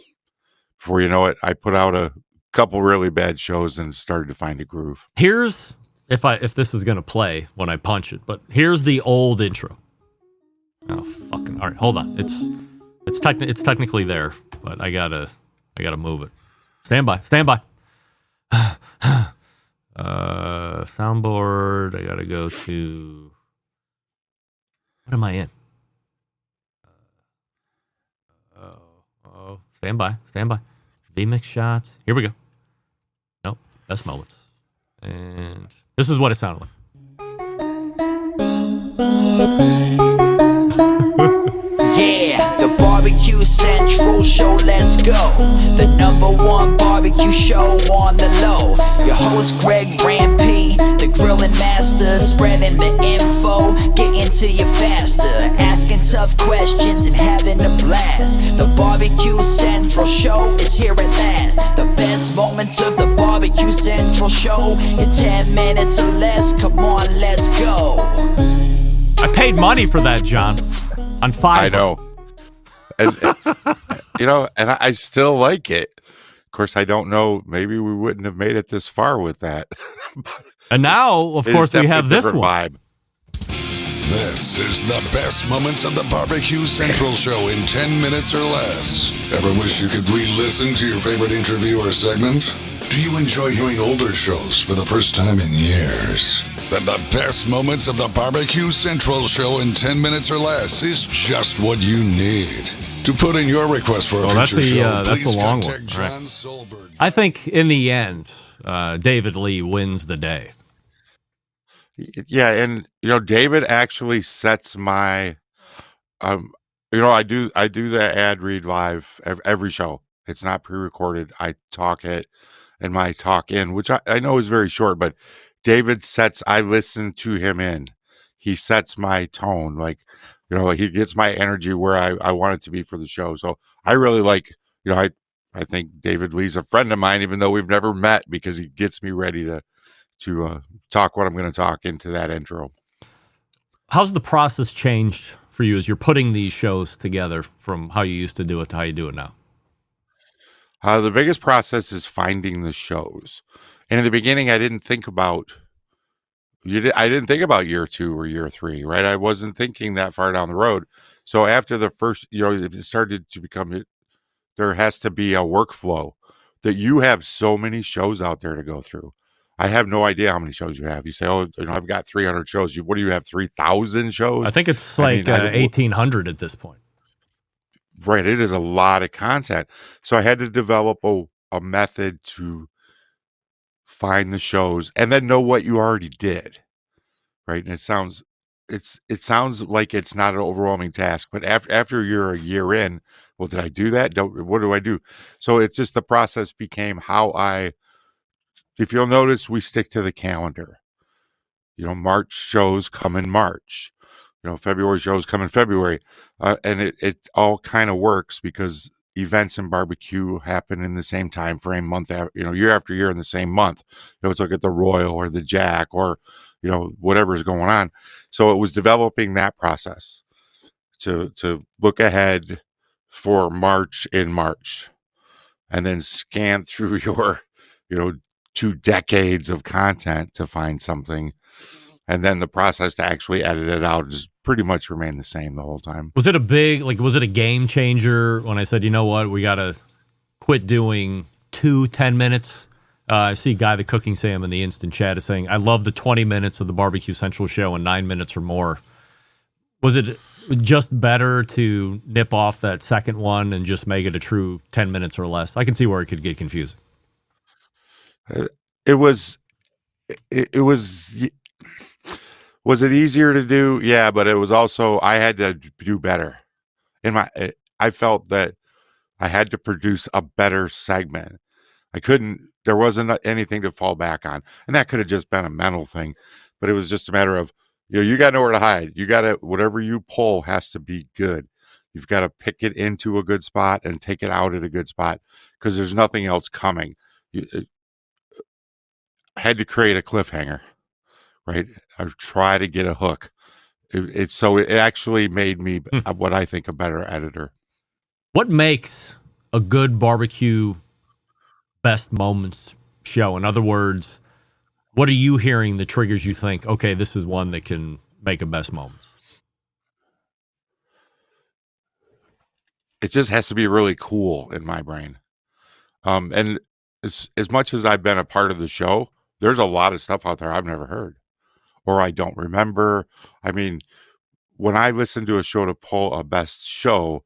Before you know it, I put out a couple really bad shows and started to find a groove. Here's if this is gonna play when I punch it, but here's the old intro. Oh fucking all right, hold on. It's technically there, but I gotta move it. Stand by. Soundboard. I gotta go to. What am I in? Stand by. VMix shots. Here we go. Nope. Best moments. And this is what it sounded like. Yeah, the Barbecue Central Show, let's go. The #1 barbecue show on the low. Your host Greg Rampy, the grilling master, spreading the info, getting to you faster, asking tough questions and having a blast. The Barbecue Central Show is here at last. The best moments of the Barbecue Central Show in 10 minutes or less. Come on, let's go. I paid money for that, John. On Fiverr. I know. And and I still like it. Of course, I don't know. Maybe we wouldn't have made it this far with that. And now, of course, we have this one. Vibe. This is the best moments of the Barbecue Central Show in 10 minutes or less. Ever wish you could re-listen to your favorite interview or segment? Do you enjoy hearing older shows for the first time in years? Then the best moments of the Barbecue Central Show in 10 minutes or less is just what you need. To put in your request for a future show, that's please the long contact one. John Right. Solberg. I think in the end, David Lee wins the day. Yeah, and David actually sets my I do the ad read live every show. It's not pre-recorded. I talk it and my talk in, which I know is very short, but David I listen to him in. He sets my tone, like, he gets my energy where I want it to be for the show. So I really like, I think David Lee's a friend of mine, even though we've never met, because he gets me ready to talk what I'm going to talk into that intro. How's the process changed for you as you're putting these shows together from how you used to do it to how you do it now? The biggest process is finding the shows. And in the beginning, I didn't think about year 2 or year 3, right? I wasn't thinking that far down the road. So after the first, it started to become, there has to be a workflow that you have so many shows out there to go through. I have no idea how many shows you have. You say, I've got 300 shows. What do you have, 3,000 shows? I think it's 1,800 at this point. Right. It is a lot of content. So I had to develop a method to find the shows and then know what you already did. Right. And it sounds like it's not an overwhelming task, but after you're a year in, well, did I do that? What do I do? So it's just the process became if you'll notice, we stick to the calendar. March shows come in March. February shows come in February. And it all kind of works because events in barbecue happen in the same time frame, month after, year after year in the same month. Let's look at the Royal or the Jack or, whatever's going on. So it was developing that process to look ahead for March in March and then scan through your, 2 decades of content to find something. And then the process to actually edit it out just pretty much remained the same the whole time. Was it was it a game changer when I said, you know what, we got to quit doing 10 minutes? I see Guy the Cooking Sam in the instant chat is saying, I love the 20 minutes of the Barbecue Central show and 9 minutes or more. Was it just better to nip off that second one and just make it a true 10 minutes or less? I can see where it could get confusing. It was it easier to do? Yeah, but it was also, I had to do better. I felt that I had to produce a better segment. There wasn't anything to fall back on. And that could have just been a mental thing, but it was just a matter of, you got nowhere to hide. You got to, whatever you pull has to be good. You've got to pick it into a good spot and take it out at a good spot because there's nothing else coming. I had to create a cliffhanger, right? I try to get a hook. So it actually made me what I think a better editor. What makes a good barbecue best moments show? In other words, what are you hearing that triggers you think, okay, this is one that can make a best moments? It just has to be really cool in my brain. And as much as I've been a part of the show, there's a lot of stuff out there I've never heard or I don't remember. I mean, when I listen to a show to pull a best show,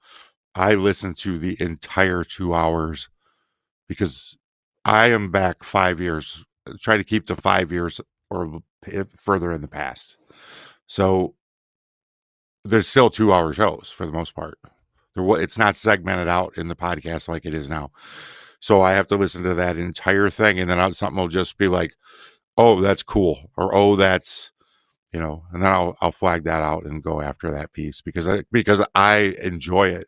I listen to the entire 2 hours because I am back 5 years, try to keep the 5 years or further in the past. So there's still 2 hour shows for the most part. It's not segmented out in the podcast like it is now. So I have to listen to that entire thing. And then something will just be like, oh, that's cool. Or, oh, that's, and then I'll flag that out and go after that piece because I enjoy it.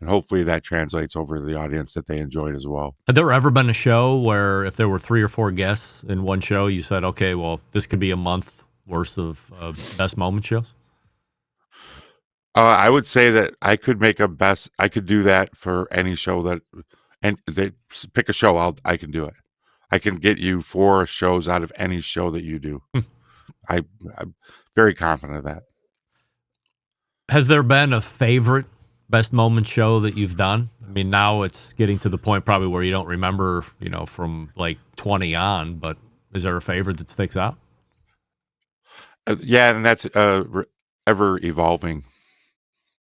And hopefully that translates over to the audience that they enjoy it as well. Had there ever been a show where if there were 3 or 4 guests in one show, you said, okay, well, this could be a month worth of best moment shows? I would say that I could do that for any show and they pick a show. I can do it. I can get you 4 shows out of any show that you do. I'm very confident of that. Has there been a favorite best moment show that you've done? I mean, now it's getting to the point probably where you don't remember, from like 20 on, but is there a favorite that sticks out? Yeah, and that's ever evolving,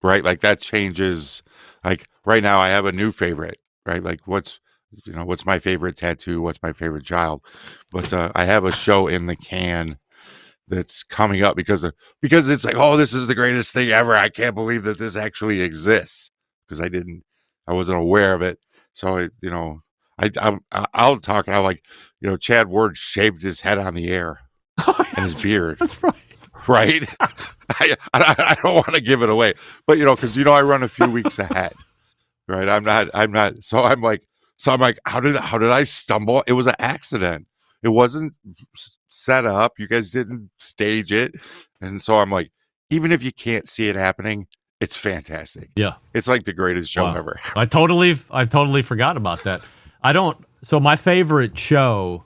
right? Like that changes. Like right now I have a new favorite, right? Like what's my favorite tattoo? What's my favorite child? But I have a show in the can that's coming up because it's like, oh, this is the greatest thing ever. I can't believe that this actually exists because I wasn't aware of it. So I'll talk and I'm like, Chad Ward shaved his head on the air and his beard. That's right. Right. I don't want to give it away, but because I run a few weeks ahead, right? I'm not. So I'm like, how did I stumble? It was an accident. It wasn't set up. You guys didn't stage it. And so I'm like, even if you can't see it happening, it's fantastic. Yeah. It's like the greatest show ever. I totally forgot about that. So my favorite show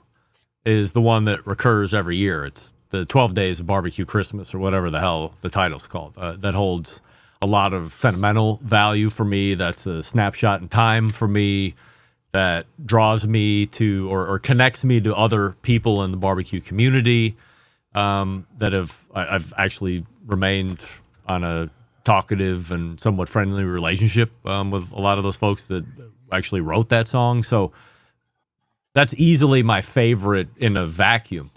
is the one that recurs every year. It's the 12 Days of Barbecue Christmas or whatever the hell the title's called. That holds a lot of sentimental value for me. That's a snapshot in time for me. That draws me to or connects me to other people in the barbecue community I've actually remained on a talkative and somewhat friendly relationship with a lot of those folks that actually wrote that song. So that's easily my favorite in a vacuum.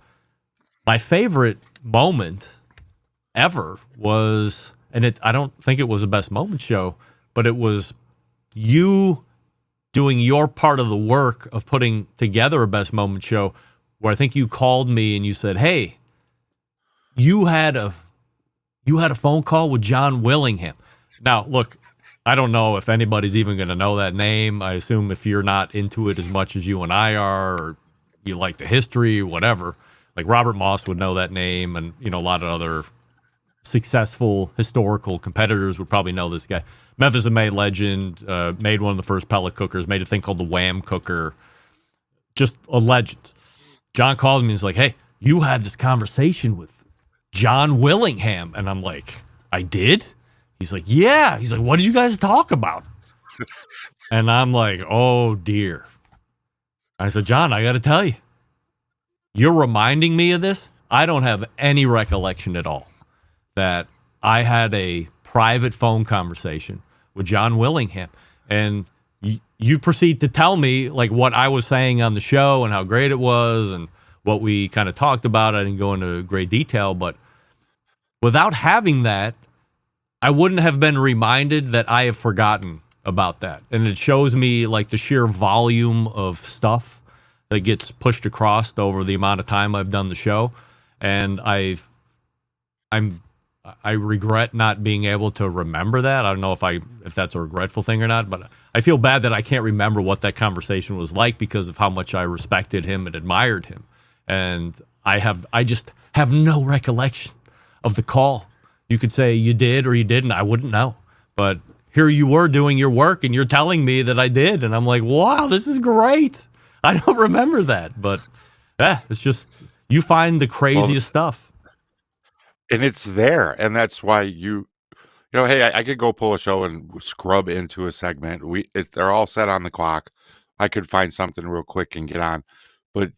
My favorite moment ever was, and I don't think it was a best moment show, but it was you doing your part of the work of putting together a best moment show where I think you called me and you said, hey, you had a phone call with John Willingham. Now, look, I don't know if anybody's even going to know that name. I assume if you're not into it as much as you and I are, or you like the history, whatever, like Robert Moss would know that name, and a lot of other successful historical competitors would probably know this guy. Memphis and May legend, made one of the first pellet cookers, made a thing called the Wham cooker. Just a legend. John calls me and is like, hey, you had this conversation with John Willingham. And I'm like, I did? He's like, yeah. He's like, what did you guys talk about? And I'm like, oh, dear. I said, John, I got to tell you, you're reminding me of this. I don't have any recollection at all that I had a private phone conversation with John Willingham. And you proceed to tell me like what I was saying on the show and how great it was and what we kind of talked about. I didn't go into great detail, but without having that, I wouldn't have been reminded that I have forgotten about that. And it shows me like the sheer volume of stuff that gets pushed across over the amount of time I've done the show. And I regret not being able to remember that. I don't know if that's a regretful thing or not, but I feel bad that I can't remember what that conversation was like because of how much I respected him and admired him. And I just have no recollection of the call. You could say you did or you didn't. I wouldn't know. But here you were doing your work and you're telling me that I did. And I'm like, wow, this is great. I don't remember that. But it's just, you find the craziest stuff. And it's there. And that's why hey, I could go pull a show and scrub into a segment. They're all set on the clock. I could find something real quick and get on. But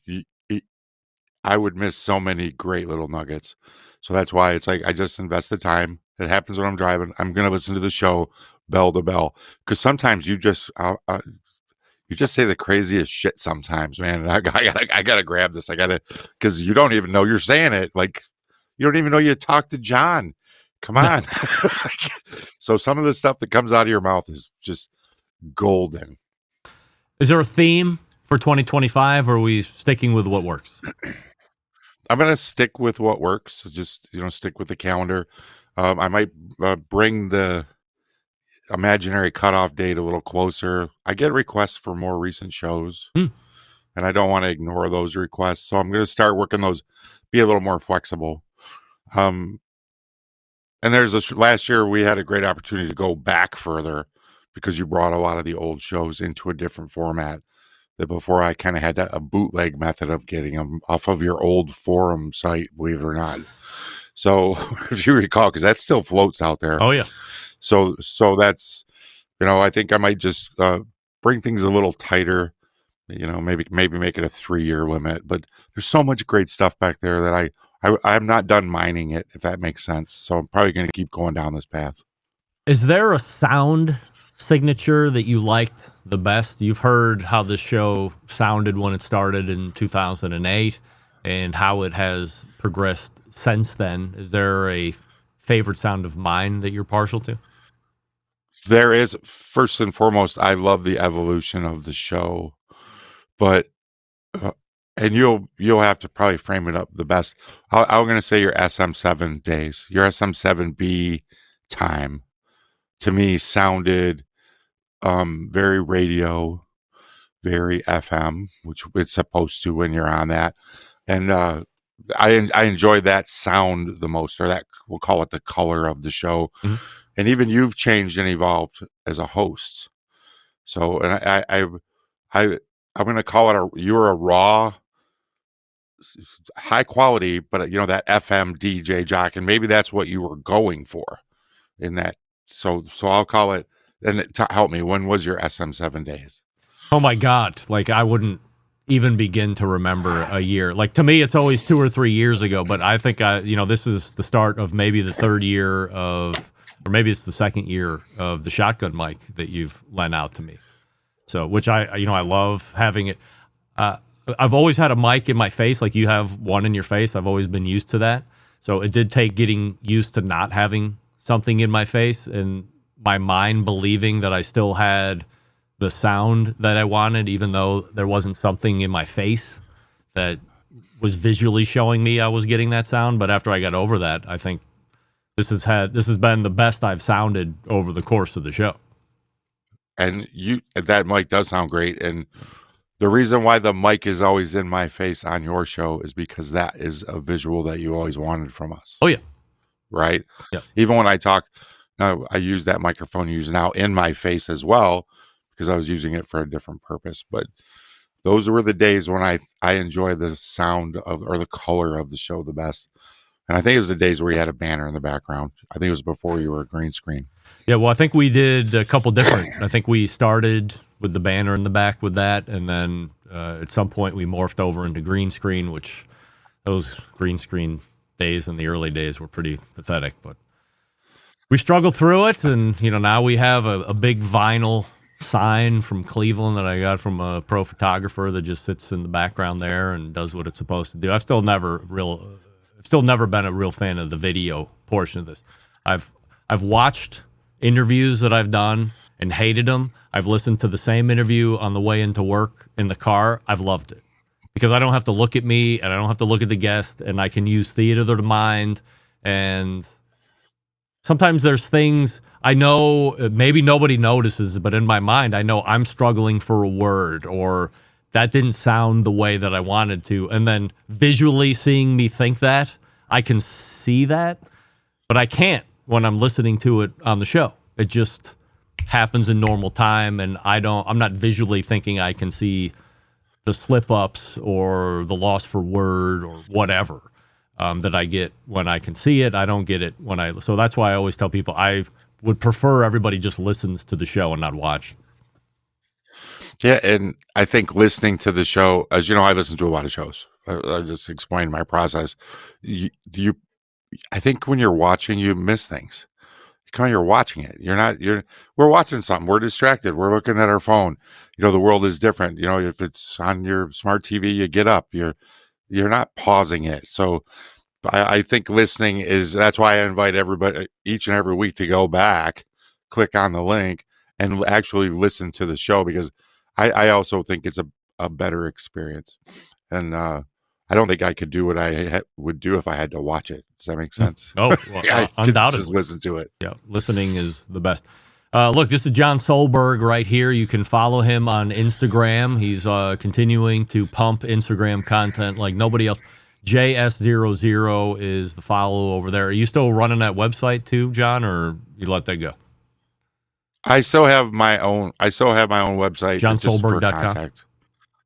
I would miss so many great little nuggets. So that's why it's like I just invest the time. It happens when I'm driving. I'm going to listen to the show bell to bell because sometimes you just say the craziest shit sometimes, man. And I gotta grab this. Because you don't even know you're saying it. Like you don't even know you talked to John. Come on. So some of the stuff that comes out of your mouth is just golden. Is there a theme for 2025 or are we sticking with what works? I'm going to stick with what works. So just, stick with the calendar. I might bring the imaginary cutoff date a little closer. I get requests for more recent shows, and I don't want to ignore those requests. So I'm going to start working those, be a little more flexible. And there's last year we had a great opportunity to go back further because you brought a lot of the old shows into a different format. That before I kind of had a bootleg method of getting them off of your old forum site, believe it or not. So if you recall, because that still floats out there. Oh yeah. So that's, I think I might just bring things a little tighter, maybe make it a 3-year limit, but there's so much great stuff back there that I'm not done mining it, if that makes sense. So I'm probably going to keep going down this path. Is there a sound signature that you liked the best? You've heard how this show sounded when it started in 2008 and how it has progressed since then. Is there a favorite sound of mine that you're partial to? There is. First and foremost, I love the evolution of the show, but and you'll have to probably frame it up the best. I'm going to say your SM7 days, your SM7B time to me sounded very radio, very FM, which it's supposed to when you're on that. And I enjoy that sound the most, or that we'll call it the color of the show. Mm-hmm. And even you've changed and evolved as a host. So, and I'm going to call it you're a raw, high quality, but that FM DJ jock, and maybe that's what you were going for in that. So I'll call it. And help me, when was your SM7 days? Oh my God. Like I wouldn't even begin to remember a year. Like to me, it's always 2 or 3 years ago, but I think this is the start of maybe the third year of, or maybe it's the second year of the shotgun mic that you've lent out to me. So, which I love having it. I've always had a mic in my face. Like you have one in your face. I've always been used to that. So it did take getting used to not having something in my face and my mind believing that I still had the sound that I wanted, even though there wasn't something in my face that was visually showing me I was getting that sound. But after I got over that, I think this has been the best I've sounded over the course of the show. And that mic does sound great. And the reason why the mic is always in my face on your show is because that is a visual that you always wanted from us. Oh, yeah. Right? Yeah. Even when I talk, now I use that microphone you use now in my face as well, because I was using it for a different purpose. But those were the days when I enjoy the sound of, or the color of the show the best. And I think it was the days where you had a banner in the background. I think it was before you were a green screen. Yeah, well, I think we did a couple different. I think we started with the banner in the back with that, and then at some point we morphed over into green screen, which those green screen days in the early days were pretty pathetic. But we struggled through it, and now we have a big vinyl sign from Cleveland that I got from a pro photographer that just sits in the background there and does what it's supposed to do. I've still never been a real fan of the video portion of this. I've watched interviews that I've done and hated them. I've listened to the same interview on the way into work in the car. I've loved it because I don't have to look at me and I don't have to look at the guest, and I can use theater of the mind. And sometimes there's things I know maybe nobody notices, but in my mind, I know I'm struggling for a word, or that didn't sound the way that I wanted to. And then visually seeing me think that, I can see that, but I can't when I'm listening to it on the show. It just happens in normal time, and I'm not visually thinking I can see the slip-ups or the loss for word or whatever that I get when I can see it. I don't get it so that's why I always tell people I would prefer everybody just listens to the show and not watch. Yeah, and I think listening to the show, as you know, I listen to a lot of shows. I just explained my process. I think when you're watching, you miss things. You're watching it. We're watching something. We're distracted. We're looking at our phone. The world is different. If it's on your smart TV, you get up. You're not pausing it. So I think listening that's why I invite everybody each and every week to go back, click on the link, and actually listen to the show, because I also think it's a better experience. And I don't think I could do what I would do if I had to watch it. Does that make sense? Oh, well, undoubtedly. Just listen to it. Yeah, listening is the best. Look, this is John Solberg right here. You can follow him on Instagram. He's continuing to pump Instagram content like nobody else. JS00 is the follow over there. Are you still running that website too, John, or you let that go? I still have my own website. JohnSolberg.com.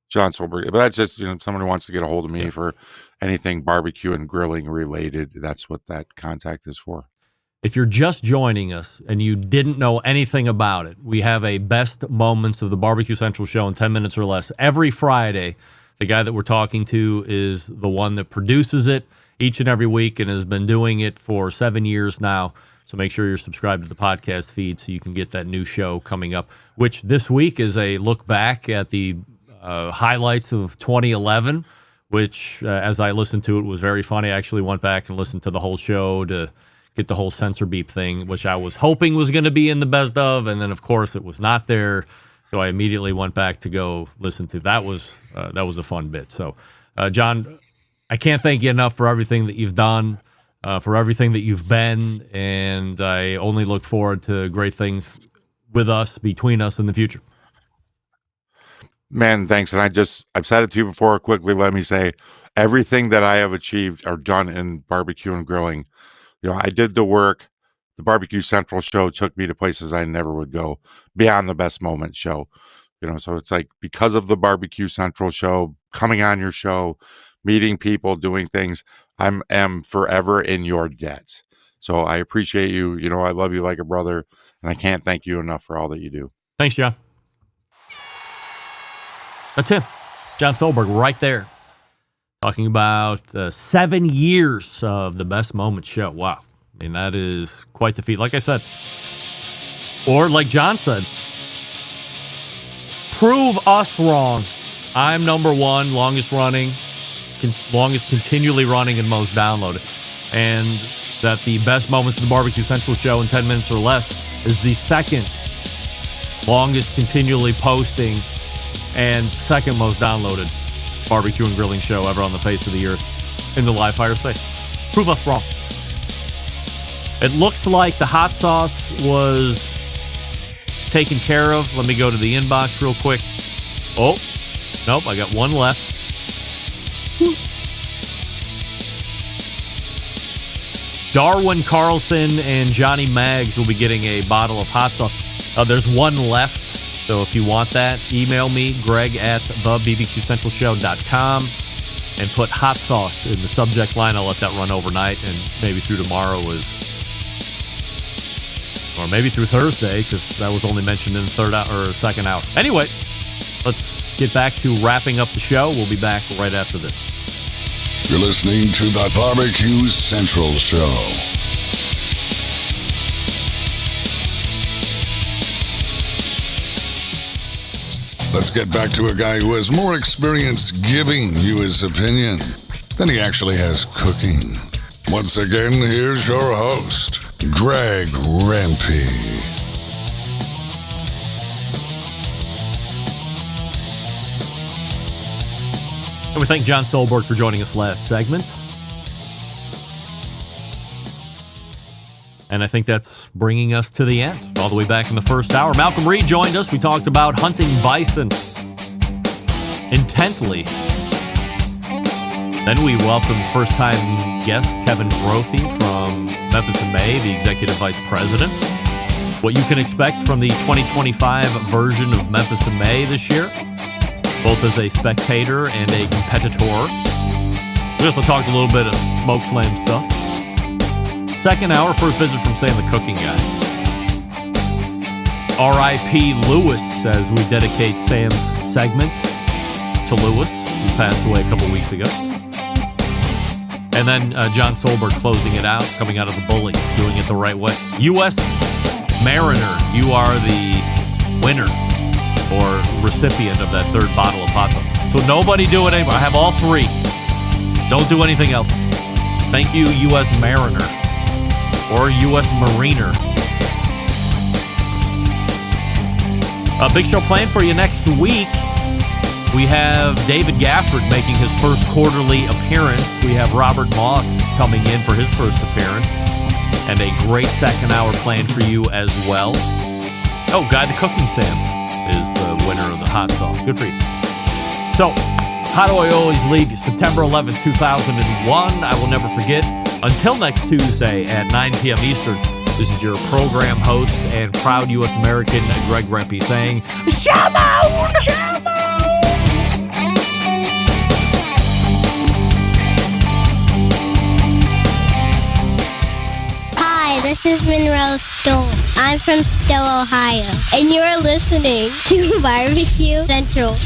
John Solberg. But that's just, someone who wants to get a hold of me for anything barbecue and grilling related. That's what that contact is for. If you're just joining us and you didn't know anything about it, we have a best moments of the Barbecue Central show in 10 minutes or less every Friday. The guy that we're talking to is the one that produces it each and every week and has been doing it for 7 years now. So make sure you're subscribed to the podcast feed so you can get that new show coming up, which this week is a look back at the highlights of 2011, which as I listened to it was very funny. I actually went back and listened to the whole show to get the whole censor beep thing, which I was hoping was going to be in the best of, and then of course it was not there. So I immediately went back to go listen to that. Was a fun bit. So, John, I can't thank you enough for everything that you've done, for everything that you've been, and I only look forward to great things with us, between us, in the future. Man, thanks. And I've said it to you before. Quickly, let me say, everything that I have achieved or done in barbecue and grilling, I did the work. The Barbecue Central show took me to places I never would go, beyond the Best Moments show. So it's like, because of the Barbecue Central show, coming on your show, meeting people, doing things, I am forever in your debt. So I appreciate you. I love you like a brother, and I can't thank you enough for all that you do. Thanks, John. That's him, John Solberg, right there, talking about 7 years of the Best Moments show. Wow. I mean, that is quite the feat. Like I said, or like John said, prove us wrong. I'm number one, longest running, longest continually running, and most downloaded. And that the Best Moments of the Barbecue Central show in 10 minutes or less is the second longest continually posting and second most downloaded barbecue and grilling show ever on the face of the earth in the live fire space. Prove us wrong. It looks like the hot sauce was taken care of. Let me go to the inbox real quick. Oh, nope, I got one left. Darwin Carlson and Johnny Maggs will be getting a bottle of hot sauce. There's one left, so if you want that, email me, greg@thebbqcentralshow.com, and put hot sauce in the subject line. I'll let that run overnight, and maybe through tomorrow or maybe through Thursday, because that was only mentioned in the third hour or second hour. Anyway, let's get back to wrapping up the show. We'll be back right after this. You're listening to the Barbecue Central Show. Let's get back to a guy who has more experience giving you his opinion than he actually has cooking. Once again, here's your host, Greg Rempe. And we thank John Solberg for joining us last segment. And I think that's bringing us to the end, all the way back in the first hour. Malcolm Reed joined us. We talked about hunting bison intently. Then we welcomed first-time guest Kevin Grothe from Memphis in May, the Executive Vice President. What you can expect from the 2025 version of Memphis in May this year, both as a spectator and a competitor. We also talked a little bit of smoke flame stuff. Second hour, first visit from Sam the Cooking Guy. R.I.P. Lewis, as we dedicate Sam's segment to Lewis, who passed away a couple weeks ago. And then John Solberg closing it out, coming out of the bully, doing it the right way. U.S. Mariner, you are the winner or recipient of that third bottle of hot sauce. So nobody do it anymore. I have all three. Don't do anything else. Thank you, U.S. Mariner or U.S. Mariner. A big show planned for you next week. We have David Gafford making his first quarterly appearance. We have Robert Moss coming in for his first appearance. And a great second hour planned for you as well. Oh, Guy the Cooking Sam is the winner of the hot sauce. Good for you. So, how do I always leave you? September 11th, 2001. I will never forget. Until next Tuesday at 9 p.m. Eastern, this is your program host and proud U.S. American, Greg Rempe, saying, Shalom! Hi, this is Monroe Stoll. I'm from Stowe, Ohio, and you're listening to Barbecue Central.